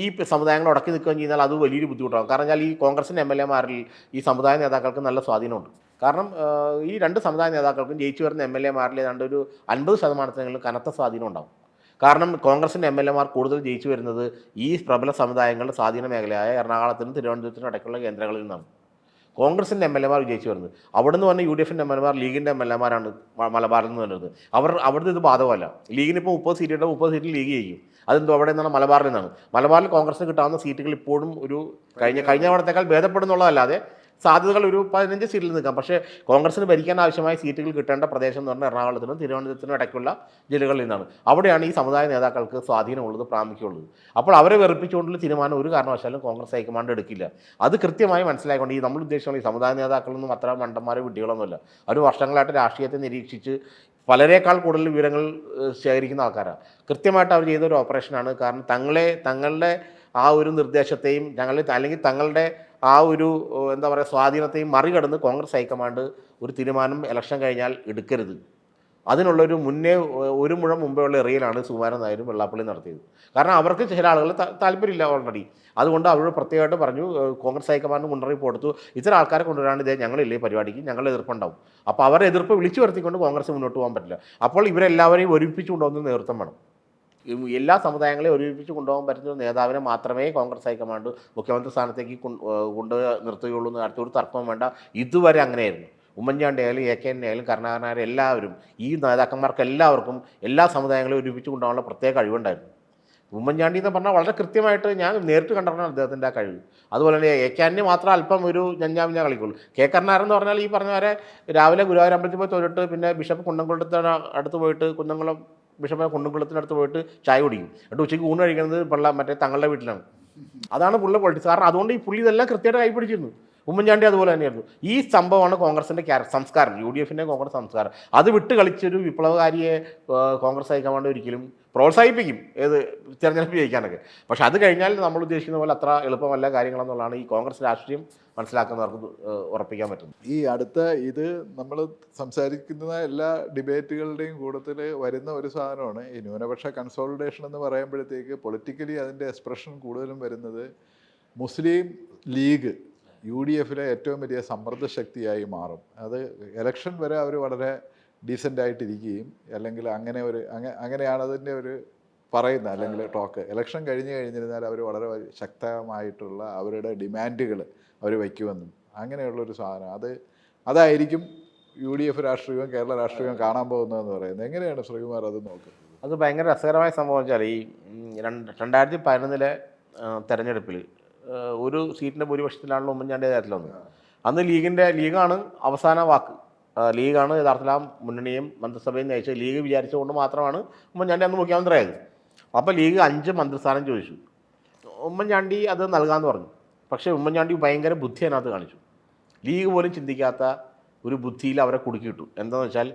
ഈ സമുദായങ്ങൾ ഉടക്കി നിൽക്കുകയും ചെയ്താൽ അത് വലിയൊരു ബുദ്ധിമുട്ടാകും. കാരണം വെച്ചാൽ ഈ കോൺഗ്രസിൻ്റെ MLA-മാരിൽ ഈ സമുദായ നേതാക്കൾക്ക് നല്ല സ്വാധീനമുണ്ട്. കാരണം ഈ 2 സമുദായ നേതാക്കൾക്കും ജയിച്ചു വരുന്ന MLA-മാരിൽ ഏതാണ്ട് ഒരു 50% കനത്ത സ്വാധീനം ഉണ്ടാകും. കാരണം കോൺഗ്രസിൻ്റെ MLA-മാർ കൂടുതൽ ജയിച്ചു വരുന്നത് ഈ പ്രബല സമുദായങ്ങളുടെ സ്വാധീന മേഖലയായ എറണാകുളത്തിനും തിരുവനന്തപുരത്തിനും ഇടയ്ക്കുള്ള കേന്ദ്രങ്ങളിൽ നിന്നാണ് കോൺഗ്രസിൻ്റെ MLA-മാർ വിജയിച്ചു വരുന്നത്. അവിടെ നിന്ന് പറഞ്ഞ UDF-ൻ്റെ MLA-മാർ ലീഗിൻ്റെ MLA-മാരാണ് മലബാറിൽ നിന്ന് വരുന്നത്. അവിടുത്തെ ഇത് ബാധകമല്ല. ലീഗിന് ഇപ്പോൾ 30 സീറ്റുണ്ട്, 30 സീറ്റിൽ ലീഗ് ചെയ്യും. അതെന്തോ അവിടെ നിന്നാണ്, മലബാറിൽ നിന്നാണ്. മലബാറിൽ കോൺഗ്രസിന് കിട്ടാവുന്ന സീറ്റുകൾ ഇപ്പോഴും ഒരു കഴിഞ്ഞ തവണത്തേക്കാൾ ഭേദപ്പെടുന്നുള്ളതല്ലാതെ സാധ്യതകൾ ഒരു 15 സീറ്റിൽ നിൽക്കാം. പക്ഷേ കോൺഗ്രസിന് ഭരിക്കാൻ ആവശ്യമായ സീറ്റുകൾ കിട്ടേണ്ട പ്രദേശം എന്ന് പറഞ്ഞാൽ എറണാകുളത്തിനും തിരുവനന്തപുരത്തിനും ഇടയ്ക്കുള്ള ജില്ലകളിൽ നിന്നാണ്. അവിടെയാണ് ഈ സമുദായ നേതാക്കൾക്ക് സ്വാധീനമുള്ളത്, പ്രാമുഖ്യമുള്ളത്. അപ്പോൾ അവരെ വെറുപ്പിച്ചുകൊണ്ടുള്ള തീരുമാനം ഒരു കാരണവശാലും കോൺഗ്രസ് ഹൈക്കമാൻഡ് എടുക്കില്ല. അത് കൃത്യമായി മനസ്സിലാക്കിക്കൊണ്ട് നമ്മൾ ഉദ്ദേശിക്കുന്ന ഈ സമുദായ നേതാക്കളൊന്നും അത്ര മണ്ടന്മാരെ വിഡ്ഢികളൊന്നുമല്ല. അവർ വർഷങ്ങളായിട്ട് രാഷ്ട്രീയത്തെ നിരീക്ഷിച്ച് പലരേക്കാൾ കൂടുതൽ വിവരങ്ങൾ ശേഖരിക്കുന്ന ആൾക്കാരാണ്. കൃത്യമായിട്ട് അവർ ചെയ്തൊരു ഓപ്പറേഷനാണ്. കാരണം തങ്ങളുടെ ആ ഒരു നിർദ്ദേശത്തെയും അല്ലെങ്കിൽ തങ്ങളുടെ ആ ഒരു എന്താ പറയുക സ്വാധീനത്തെയും മറികടന്ന് കോൺഗ്രസ് ഹൈക്കമാൻഡ് ഒരു തീരുമാനം ഇലക്ഷൻ കഴിഞ്ഞാൽ എടുക്കരുത്. അതിനുള്ളൊരു മുന്നേ ഒരു മുഴം മുമ്പേ ഉള്ള എറിയലാണ് സുകുമാരൻ നായരും വെള്ളാപ്പള്ളി നടത്തിയത്. കാരണം അവർക്ക് ചില ആളുകൾ താല്പര്യമില്ല ഓൾറെഡി. അതുകൊണ്ട് അവരോട് പ്രത്യേകമായിട്ട് പറഞ്ഞു, കോൺഗ്രസ് ഹൈക്കമാൻഡ് മുന്നറിയിപ്പ് കൊടുത്തു, ഇത്തരം ആൾക്കാരെ കൊണ്ടുവരാണ്ട് ഇതേ ഞങ്ങളില്ലേ പരിപാടിക്ക്, ഞങ്ങൾ എതിർപ്പുണ്ടാവും. അപ്പോൾ അവരെ എതിർപ്പ് വിളിച്ചു വരുത്തിക്കൊണ്ട് കോൺഗ്രസ് മുന്നോട്ട് പോകാൻ പറ്റില്ല. അപ്പോൾ ഇവരെല്ലാവരെയും ഒരുമിപ്പിച്ച് കൊണ്ടുപോകുന്ന നേതൃത്വം വേണം. എല്ലാ സമുദായങ്ങളെയും ഒരുമിപ്പിച്ച് കൊണ്ടുപോകാൻ പറ്റുന്ന നേതാവിനെ മാത്രമേ കോൺഗ്രസ് ഹൈക്കമാൻഡ് മുഖ്യമന്ത്രി സ്ഥാനത്തേക്ക് കൊണ്ട് നിർത്തുകയുള്ളൂ എന്ന് അടുത്തൊരു തർക്കവും വേണ്ട. ഇതുവരെ അങ്ങനെയായിരുന്നു. ഉമ്മൻചാണ്ടി ആയാലും AK ആയാലും കരുണാകരനായാലും എല്ലാവരും ഈ നേതാക്കന്മാർക്ക് എല്ലാവർക്കും എല്ലാ സമുദായങ്ങളെയും ഒരുമിച്ച് കൊണ്ടുപോകാനുള്ള പ്രത്യേക കഴിവുണ്ടായിരുന്നു. ഉമ്മൻചാണ്ടി എന്ന് പറഞ്ഞാൽ വളരെ കൃത്യമായിട്ട് ഞാൻ നേരിട്ട് കണ്ടിട്ടാണ് അദ്ദേഹത്തിൻ്റെ ആ കഴിവ്. അതുപോലെ തന്നെ AK മാത്രം അല്പം ഒരു ഞഞ്ഞാമിഞ്ഞ കളിക്കുള്ളൂ. കരുണാകരൻ എന്ന് പറഞ്ഞാൽ ഈ പറഞ്ഞ വരെ രാവിലെ ഗുരുവായൂർ അമ്പലത്തിൽ പോയി തൊഴിട്ട് പിന്നെ ബിഷപ്പ് കുന്നംകുളത്തിന് അടുത്ത് പോയിട്ട് കുന്നംകുളം ബിഷപ്പ് കുന്നംകുളത്തിനടുത്ത് പോയിട്ട് ചായ കുടിക്കും. എന്നിട്ട് ഉച്ചയ്ക്ക് ഊണ് കഴിക്കുന്നത് മറ്റേ തങ്ങളുടെ വീട്ടിലാണ്. അതാണ് പുള്ളിയുടെ പൊളിറ്റിക്സ്. കാരണം അതുകൊണ്ട് ഈ പുള്ളി ഇതെല്ലാം കൃത്യമായിട്ട് കൈപ്പിടിച്ചിരുന്നു. ഉമ്മൻചാണ്ടി അതുപോലെ തന്നെയായിരുന്നു. ഈ സംഭവമാണ് കോൺഗ്രസിൻ്റെ സംസ്കാരം, UDFൻ്റെ കോൺഗ്രസ് സംസ്കാരം. അത് വിട്ട് കളിച്ചൊരു വിപ്ലവകാരിയെ കോൺഗ്രസ് ഹൈക്കമാൻഡ് ഒരിക്കലും പ്രോത്സാഹിപ്പിക്കും ഏത് തിരഞ്ഞെടുപ്പ് ജയിക്കാനൊക്കെ. പക്ഷെ അത് കഴിഞ്ഞാൽ നമ്മൾ ഉദ്ദേശിക്കുന്ന പോലെ അത്ര എളുപ്പമല്ല കാര്യങ്ങളെന്നുള്ളതാണ് ഈ കോൺഗ്രസ് രാഷ്ട്രീയം മനസ്സിലാക്കുന്നവർക്ക് ഉറപ്പിക്കാൻ പറ്റുന്നത്. ഈ അടുത്ത ഇത് നമ്മൾ സംസാരിക്കുന്ന എല്ലാ ഡിബേറ്റുകളുടെയും കൂട്ടത്തിൽ വരുന്ന ഒരു സാധനമാണ് ഈ ന്യൂനപക്ഷ കൺസോളിഡേഷൻ എന്ന് പറയുമ്പോഴത്തേക്ക് പൊളിറ്റിക്കലി അതിൻ്റെ എക്സ്പ്രഷൻ കൂടുതലും വരുന്നത് മുസ്ലിം ലീഗ് UDFിലെ ഏറ്റവും വലിയ സമ്മർദ്ദ ശക്തിയായി മാറും. അത് ഇലക്ഷൻ വരെ അവർ വളരെ ഡീസൻ്റായിട്ടിരിക്കുകയും അല്ലെങ്കിൽ അങ്ങനെയാണ് അതിൻ്റെ ഒരു പറയുന്നത് അല്ലെങ്കിൽ ടോക്ക്. ഇലക്ഷൻ കഴിഞ്ഞിരുന്നാൽ അവർ വളരെ ശക്തമായിട്ടുള്ള അവരുടെ ഡിമാൻഡുകൾ അവർ വയ്ക്കുമെന്നും അങ്ങനെയുള്ളൊരു സാധനം അതായിരിക്കും UDF രാഷ്ട്രീയവും കേരള രാഷ്ട്രീയവും കാണാൻ പോകുന്നതെന്ന് പറയുന്നത്. എങ്ങനെയാണ് ശ്രീകുമാർ അത് നോക്കുന്നത്? അത് ഭയങ്കര രസകരമായ സംഭവം വെച്ചാൽ ഈ 2011 തെരഞ്ഞെടുപ്പിൽ ഒരു സീറ്റിൻ്റെ ഭൂരിപക്ഷത്തിലാണല്ലോ ഉമ്മൻചാണ്ടി കാര്യത്തിൽ വന്നത്. അന്ന് ലീഗാണ് അവസാന വാക്ക്. ലീഗാണ് യഥാർത്ഥത്തിൽ ആ മുന്നണിയും മന്ത്രിസഭയും നയിച്ചത്. ലീഗ് വിചാരിച്ചുകൊണ്ട് മാത്രമാണ് ഉമ്മൻചാണ്ടി അന്ന് മുഖ്യമന്ത്രിയായത്. അപ്പോൾ ലീഗ് 5 മന്ത്രിസ്ഥാനം ചോദിച്ചു. ഉമ്മൻചാണ്ടി അത് നൽകാമെന്ന് പറഞ്ഞു. പക്ഷേ ഉമ്മൻചാണ്ടി ഭയങ്കര ബുദ്ധി അതിനകത്ത് കാണിച്ചു. ലീഗ് പോലും ചിന്തിക്കാത്ത ഒരു ബുദ്ധിയിൽ അവരെ കുടുക്കിയിട്ടു. എന്താണെന്ന് വെച്ചാൽ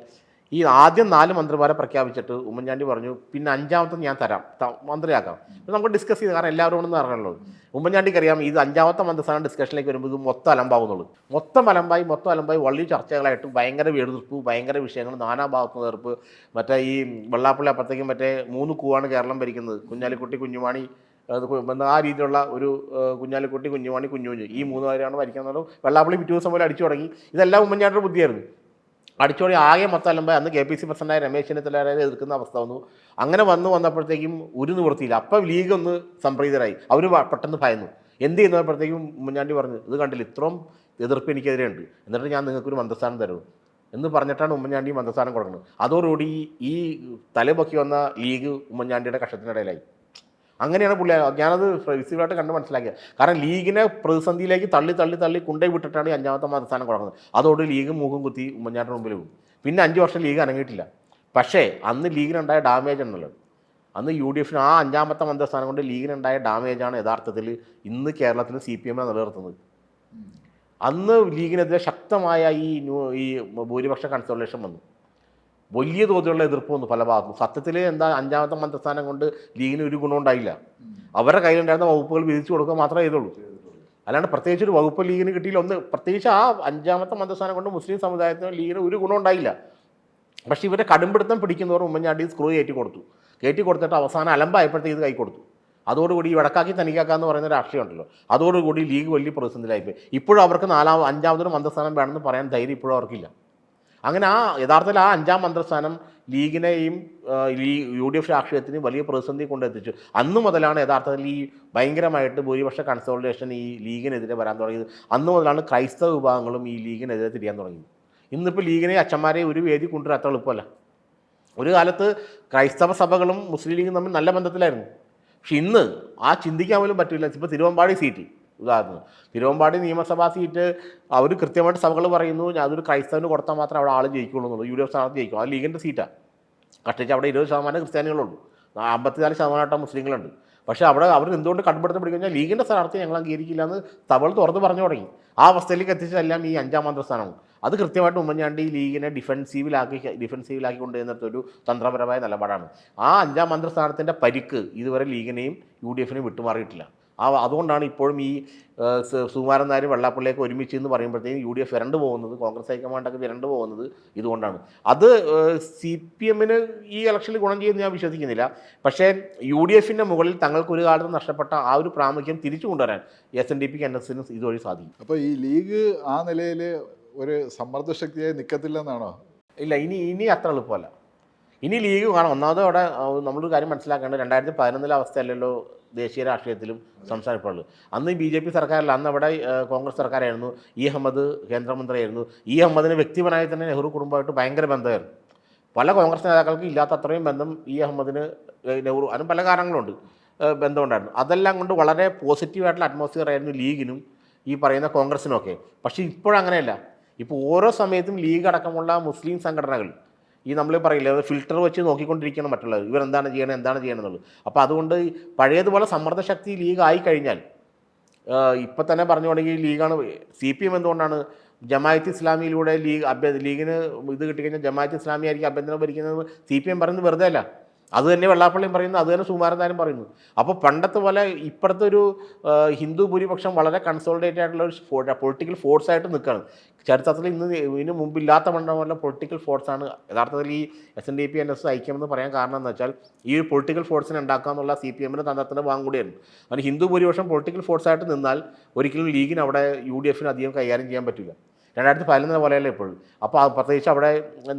ഈ ആദ്യം 4 മന്ത്രിമാരെ പ്രഖ്യാപിച്ചിട്ട് ഉമ്മൻചാണ്ടി പറഞ്ഞു പിന്നെ 5ാമത്തെ ഞാൻ തരാം, മന്ത്രിയാക്കാം. ഇത് നമുക്ക് ഡിസ്കസ് ചെയ്ത്, കാരണം എല്ലാവരും ഒന്നും അറിയണല്ലോ. ഉമ്മൻചാണ്ടിക്ക് അറിയാം ഇത് 5ാമത്തെ മന്ത്രിസ്ഥാനം ഡിസ്കഷനിലേക്ക് വരുമ്പോൾ ഇത് മൊത്തം അലമ്പാവുന്നുള്ളൂ. മൊത്തം അലമ്പായി വലിയ ചർച്ചകളായിട്ട് ഭയങ്കര വെടിതീർപ്പ്, ഭയങ്കര വിഷയങ്ങൾ, നാനാഭാഗത്തുനിന്ന് തീർപ്പ്. മറ്റേ ഈ വെള്ളാപ്പള്ളി അപ്പോഴത്തേക്കും മറ്റേ 3 കൂവാണ് കേരളം ഭരിക്കുന്നത്, കുഞ്ഞാലിക്കുട്ടി, കുഞ്ഞുമാണി, ആ രീതിയിലുള്ള ഒരു കുഞ്ഞാലിക്കുട്ടി, കുഞ്ഞുമാണി, കുഞ്ഞുഞ്ഞ്, ഈ 3 പേരാണ് ഭരിക്കുന്നത്. വെള്ളാപ്പള്ളി പിറ്റേ ദിവസം പോലെ അടിച്ചു തുടങ്ങി. ഇതെല്ലാം ഉമ്മൻചാണ്ടിയുടെ ബുദ്ധിയായിരുന്നു. അടിച്ചോടി ആകെ മൊത്തം അന്ന് KPC പ്രസിഡന്റായ രമേശ് ചെന്നിത്തല എതിർക്കുന്ന അവസ്ഥ വന്നു. അങ്ങനെ വന്നപ്പോഴത്തേക്കും ഒരു നിവൃത്തിയില്ല. അപ്പം ലീഗ് ഒന്ന് സംപ്രീതരായി. അവർ പെട്ടെന്ന് ഭയന്നു. എന്ത് ചെയ്യുന്നപ്പോഴത്തേക്കും ഉമ്മൻചാണ്ടി പറഞ്ഞു ഇത് കണ്ടില്ല, ഇത്രയും എതിർപ്പ് എനിക്കെതിരെ ഉണ്ട്, എന്നിട്ട് ഞാൻ നിങ്ങൾക്കൊരു മന്ത്രിസ്ഥാനം തരും എന്ന് പറഞ്ഞിട്ടാണ് ഉമ്മൻചാണ്ടി മന്ത്രിസ്ഥാനം കൊടുക്കുന്നത്. അതോടുകൂടി ഈ തലപൊക്കി വന്ന ലീഗ് ഉമ്മൻചാണ്ടിയുടെ കഷത്തിനിടയിലായി. അങ്ങനെയാണ് പുള്ളി, ഞാനത് വിസിബിളായിട്ട് കണ്ട് മനസ്സിലാക്കിയത്. കാരണം ലീഗിനെ പ്രതിസന്ധിയിലേക്ക് തള്ളി കൊണ്ടേ വിട്ടിട്ടാണ് ഈ 5ാമത്തെ മന്ത്രിസ്ഥാനം കൊടുക്കുന്നത്. അതോട് ലീഗ് മൂക്കും കുത്തി ഉമ്മൻചാണ്ടിയുടെ മുമ്പിൽ പോകും. പിന്നെ 5 വർഷം ലീഗ് അനങ്ങിയിട്ടില്ല. പക്ഷേ അന്ന് ലീഗിനുണ്ടായ ഡാമേജ് ഉണ്ടല്ലോ, അന്ന് UDFന് ആ 5ാമത്തെ മന്ത്രിസ്ഥാനം കൊണ്ട് ലീഗിനുണ്ടായ ഡാമേജാണ് യഥാർത്ഥത്തിൽ ഇന്ന് കേരളത്തിൽ CPM നിലനിർത്തുന്നത്. അന്ന് ലീഗിനെതിരെ ശക്തമായ ഈ ഭൂരിപക്ഷ കൺസോളിഡേഷൻ വന്നു. വലിയ തോതിലുള്ള എതിർപ്പ് വന്നു പല ഭാഗത്തും. സത്യത്തിൽ 5ാമത്തെ മന്ത്രിസ്ഥാനം കൊണ്ട് ലീഗിന് ഒരു ഗുണം ഉണ്ടായില്ല. അവരുടെ കയ്യിലുണ്ടായിരുന്ന വകുപ്പുകൾ വിധിച്ചു കൊടുക്കുക മാത്രമേ ചെയ്തുള്ളൂ. അല്ലാണ്ട് പ്രത്യേകിച്ച് ഒരു വകുപ്പ് ലീഗിന് കിട്ടിയില്ല. പ്രത്യേകിച്ച് ആ 5ാമത്തെ മന്ത്രിസ്ഥാനം കൊണ്ട് മുസ്ലിം സമുദായത്തിന് ലീഗിന് ഒരു ഗുണം ഉണ്ടായില്ല. പക്ഷേ ഇവരെ കടുംപിടുത്തം പിടിക്കുന്നവർ ഉമ്മൻചാണ്ടി സ്ക്രൂ കയറ്റി കൊടുത്തിട്ട് അവസാനം അലമ്പായപ്പോഴത്തേക്ക് ഇത് കൈ കൊടുത്തു. അതോടുകൂടി ഈ വടക്കാക്കി തനിക്കാക്കാന്ന് പറയുന്ന രാഷ്ട്രീയം ഉണ്ടല്ലോ, അതോടുകൂടി ലീഗ് വലിയ പ്രതിസന്ധിയിലായിപ്പോയി. ഇപ്പോഴും അവർക്ക് 5ാമതൊരു മന്ത്രിസ്ഥാനം വേണമെന്ന് പറയാൻ ധൈര്യം ഇപ്പോഴും അവർക്കില്ല. അങ്ങനെ യഥാർത്ഥത്തിൽ ആ 5ാം മന്ത്രിസ്ഥാനം ലീഗിനെയും UDF രാഷ്ട്രീയത്തിനെയും വലിയ പ്രതിസന്ധി കൊണ്ടെത്തിച്ചു. അന്നു മുതലാണ് യഥാർത്ഥത്തിൽ ഈ ഭയങ്കരമായിട്ട് ഭൂരിപക്ഷ കൺസോളിഡേഷൻ ഈ ലീഗിനെതിരെ വരാൻ തുടങ്ങിയത്. അന്നു മുതലാണ് ക്രൈസ്തവ വിഭാഗങ്ങളും ഈ ലീഗിനെതിരെ തിരിയാൻ തുടങ്ങിയത്. ഇന്നിപ്പോൾ ലീഗിനെ അച്ഛന്മാരെ ഒരു വേദി കൊണ്ടുവരാൻ അത്ര എളുപ്പമല്ല. ഒരു കാലത്ത് ക്രൈസ്തവ സഭകളും മുസ്ലിം ലീഗും തമ്മിൽ നല്ല ബന്ധത്തിലായിരുന്നു. പക്ഷെ ഇന്ന് ആ ചിന്തിക്കാൻ പോലും പറ്റില്ല. ഇപ്പോൾ തിരുവമ്പാടി സീറ്റ് ഉദാഹരണം, തിരുവമ്പാടി നിയമസഭാ സീറ്റ് അവർ കൃത്യമായിട്ട് സഭകൾ പറയുന്നു അതൊരു ക്രൈസ്തവന് കൊടുത്താൽ മാത്രമേ അവിടെ ആൾ ജയിക്കുള്ളൂ എന്നുള്ളൂ. UDF സ്ഥാനത്ത് ജയിക്കും. അത് ലീഗിൻ്റെ സീറ്റാണ്. കഷ്ടിച്ച് അവിടെ 20% ക്രിസ്ത്യാനികളുള്ളൂ, 54% മുസ്ലിങ്ങളുണ്ട്. പക്ഷേ അവർ എന്തുകൊണ്ട് കടുംപിടുത്തം പിടിക്കുന്ന ലീഗിൻ്റെ സ്ഥാനാർത്ഥി ഞങ്ങൾ അംഗീകരിക്കില്ല എന്ന് സഭകൾ തുറന്ന് പറഞ്ഞു തുടങ്ങി. ആ അവസ്ഥയിലേക്ക് എത്തിച്ചതെല്ലാം ഈ 5ാം മന്ത്രിസ്ഥാനമാണ്. അത് കൃത്യമായിട്ട് ഉമ്മൻചാണ്ടി ലീഗിനെ ഡിഫെൻസീവിലാക്കി കൊണ്ടുവന്നിട്ടൊരു തന്ത്രപരമായ നിലപാടാണ്. ആ 5ാം മന്ത്രിസ്ഥാനത്തിൻ്റെ പരിക്ക് ഇതുവരെ ലീഗിനെയും UDFനെയും വിട്ടുമാറിയിട്ടില്ല. അതുകൊണ്ടാണ് ഇപ്പോഴും ഈ സുകുമാരൻ നായർ വെള്ളാപ്പള്ളിയൊക്കെ ഒരുമിച്ച് എന്ന് പറയുമ്പോഴത്തേക്കും UDF വിരണ്ട് പോകുന്നത്, കോൺഗ്രസ് ഹൈക്കമാൻഡൊക്കെ വിരണ്ട് പോകുന്നത് ഇതുകൊണ്ടാണ്. അത് CPM ഈ ഇലക്ഷനിൽ ഗുണം ചെയ്യുമെന്ന് ഞാൻ വിശ്വസിക്കുന്നില്ല. പക്ഷേ UDF മുകളിൽ തങ്ങൾക്ക് ഒരു കാലത്ത് നഷ്ടപ്പെട്ട ആ ഒരു പ്രാമുഖ്യം തിരിച്ചു കൊണ്ടുവരാൻ SNDPക്ക് NSനും ഇതുവഴി സാധിക്കും. അപ്പോൾ ഈ ലീഗ് ആ നിലയിൽ ഒരു സമ്മർദ്ദ ശക്തിയായി നിൽക്കത്തില്ലെന്നാണോ? ഇല്ല, ഇനി അത്ര എളുപ്പമല്ല. ഇനി ലീഗ് കാണാം. ഒന്നാമത് അവിടെ നമ്മളൊരു കാര്യം മനസ്സിലാക്കേണ്ടത് 2011 അവസ്ഥയല്ലല്ലോ ദേശീയ രാഷ്ട്രീയത്തിലും സംസ്ഥാനത്തുള്ളത്. അന്ന് BJP സർക്കാരല്ല, അന്ന് അവിടെ കോൺഗ്രസ് സർക്കാരായിരുന്നു. അഹമ്മദ് കേന്ദ്രമന്ത്രിയായിരുന്നു. അഹമ്മദിന് വ്യക്തിപരമായി തന്നെ നെഹ്റു കുടുംബമായിട്ട് ഭയങ്കര ബന്ധമായിരുന്നു. പല കോൺഗ്രസ് നേതാക്കൾക്ക് ഇല്ലാത്ത അത്രയും ബന്ധം അഹമ്മദിന് നെഹ്റു, അതിന് പല കാരണങ്ങളുണ്ട്, ബന്ധമുണ്ടായിരുന്നു. അതെല്ലാം കൊണ്ട് വളരെ പോസിറ്റീവായിട്ടുള്ള അറ്റ്മോസ്ഫിയർ ആയിരുന്നു ലീഗിനും ഈ പറയുന്ന കോൺഗ്രസിനുമൊക്കെ. പക്ഷേ ഇപ്പോഴങ്ങനെയല്ല. ഇപ്പോൾ ഓരോ സമയത്തും ലീഗ് അടക്കമുള്ള മുസ്ലിം സംഘടനകൾ ഈ നമ്മൾ പറയില്ല, ഫിൽറ്റർ വെച്ച് നോക്കിക്കൊണ്ടിരിക്കണം മറ്റുള്ളത്, ഇവരെന്താണ് ചെയ്യണം എന്നുള്ളത്. അപ്പോൾ അതുകൊണ്ട് പഴയതുപോലെ സമ്മർദ്ദ ശക്തി ലീഗ് ആയിക്കഴിഞ്ഞാൽ ഇപ്പം തന്നെ പറഞ്ഞു തുടങ്ങി ലീഗാണ്. CPM എന്തുകൊണ്ടാണ് ജമാഅത്ത് ഇസ്ലാമിയിലൂടെ ലീഗിന് ഇത് കിട്ടിക്കഴിഞ്ഞാൽ ജമാഅത്ത് ഇസ്ലാമി ആയിരിക്കും അഭ്യന്തരം ഭരിക്കുന്നത് CPM പറയുന്നത് വെറുതെ അല്ല. അത് തന്നെ വെള്ളാപ്പള്ളിയും പറയുന്നു, അത് തന്നെ സുകുമാരൻ നായരും പറയുന്നു. അപ്പോൾ പണ്ടത്തെ പോലെ ഇപ്പോഴത്തെ ഒരു ഹിന്ദു ഭൂരിപക്ഷം വളരെ കൺസോളിഡേറ്റഡ് ആയിട്ടുള്ള ഒരു പൊളിറ്റിക്കൽ ഫോഴ്സായിട്ട് നിൽക്കുകയാണ്. ചരിത്രത്തിൽ ഇതിന് മുമ്പില്ലാത്ത മണ്ഡലമുള്ള പൊളിറ്റിക്കൽ ഫോഴ്സാണ് യഥാർത്ഥത്തിൽ ഈ SNDP NS ഐക്യമെന്ന് പറയാൻ കാരണം എന്ന് വെച്ചാൽ ഈ ഒരു പൊളിറ്റിക്കൽ ഫോഴ്സിനെ ഉണ്ടാക്കുക എന്നുള്ള CPM തന്ത്രത്തിൻ്റെ ഭാഗം കൂടിയായിരുന്നു. അതിന് ഹിന്ദു ഭൂരിപക്ഷം പൊളിറ്റിക്കൽ ഫോഴ്സായിട്ട് നിന്നാൽ ഒരിക്കലും ലീഗിന് അവിടെ UDF അധികം കൈകാര്യം ചെയ്യാൻ പറ്റില്ല. 2011 പോലെയല്ല ഇപ്പോഴും. അപ്പോൾ പ്രത്യേകിച്ച് അവിടെ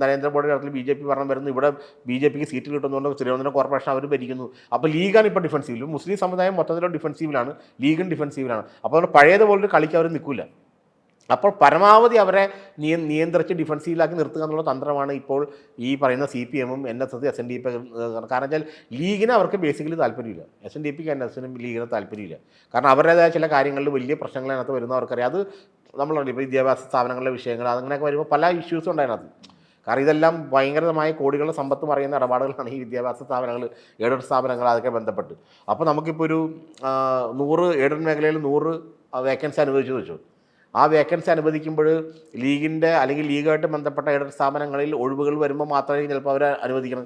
നരേന്ദ്രമോദിയുടെ അടുത്ത് BJP ഭരണം വരുന്നു, ഇവിടെ BJPക്ക് സീറ്റ് കിട്ടുന്നതുകൊണ്ട് തിരുവനന്തപുരം കോർപ്പറേഷൻ അവർ ഭരിക്കുന്നു. അപ്പോൾ ലീഗാണ് ഇപ്പോൾ ഡിഫൻസീവിൽ, മുസ്ലിം സമുദായം മൊത്തത്തിലുള്ള ഡിഫൻസീവിലാണ്, ലീഗും ഡിഫൻസീവിലാണ്. അപ്പോൾ അവർ പഴയതുപോലൊരു കളിക്ക് അവർ നിൽക്കില്ല. അപ്പോൾ പരമാവധി അവരെ നിയന്ത്രിച്ച് ഡിഫൻസീവിലാക്കി നിർത്തുക എന്നുള്ള തന്ത്രമാണ് ഇപ്പോൾ ഈ പറയുന്ന CPM NS SNDP. കാരണം വെച്ചാൽ ലീഗിന് അവർക്ക് ബേസിക്കലി താല്പര്യമില്ല, SNDPക്ക് NSനും ലീഗിന് താല്പര്യമില്ല. കാരണം അവരുടേതായ ചില കാര്യങ്ങളിൽ വലിയ പ്രശ്നങ്ങൾ അതിനകത്ത് വരുന്നവർക്കറിയാം. അത് നമ്മളുണ്ട്, ഇപ്പോൾ വിദ്യാഭ്യാസ സ്ഥാപനങ്ങളിലെ വിഷയങ്ങൾ അങ്ങനെയൊക്കെ വരുമ്പോൾ പല ഇഷ്യൂസും ഉണ്ട് അതിനകത്ത്. കാരണം ഇതെല്ലാം ഭയങ്കരമായ കോടികളുടെ സമ്പത്ത് മറിയുന്ന ഇടപാടുകളാണ് ഈ വിദ്യാഭ്യാസ സ്ഥാപനങ്ങൾ, എയ്ഡഡ് സ്ഥാപനങ്ങൾ, അതൊക്കെ ബന്ധപ്പെട്ട്. അപ്പോൾ നമുക്കിപ്പോൾ ഒരു 100 എയ്ഡഡ് മേഖലയിൽ 100 വേക്കൻസി അനുവദിച്ചു വെച്ചു. ആ വേക്കൻസി അനുവദിക്കുമ്പോൾ ലീഗിൻ്റെ അല്ലെങ്കിൽ ലീഗായിട്ട് ബന്ധപ്പെട്ട എയ്ഡഡ് സ്ഥാപനങ്ങളിൽ ഒഴിവുകൾ വരുമ്പോൾ മാത്രമേ ചിലപ്പോൾ അവർ അനുവദിക്കണം.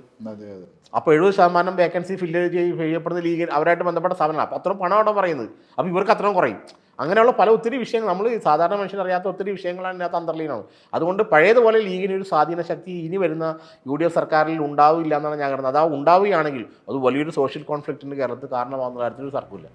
അപ്പോൾ 70% വേക്കൻസി ചെയ്യപ്പെടുന്ന ലീഗ് അവരായിട്ട് ബന്ധപ്പെട്ട സ്ഥാപനമാണ്. അപ്പോൾ അത്രയും പണമാണ് പറയുന്നത്. അപ്പോൾ ഇവർക്ക് അത്രയും കുറയും. അങ്ങനെയുള്ള ഒത്തിരി വിഷയങ്ങൾ നമ്മൾ സാധാരണ മനുഷ്യനറിയാത്ത ഒത്തിരി വിഷയങ്ങളാണ് ഇതിനകത്ത് അന്തർലീനമാണ്. അതുകൊണ്ട് പഴയതുപോലെ ലീഗിനൊരു സ്വാധീന ശക്തി ഇനി വരുന്ന UDF സർക്കാരിൽ ഉണ്ടാവില്ല എന്നാണ് ഞാൻ കരുതുന്നത്. അത് ഉണ്ടാവുകയാണെങ്കിൽ അത് വലിയൊരു സോഷ്യൽ കോൺഫ്ലിക്റ്റിന് കേരളത്തിൽ കാരണമാകുന്ന കാര്യത്തിൽ തർക്കമില്ല.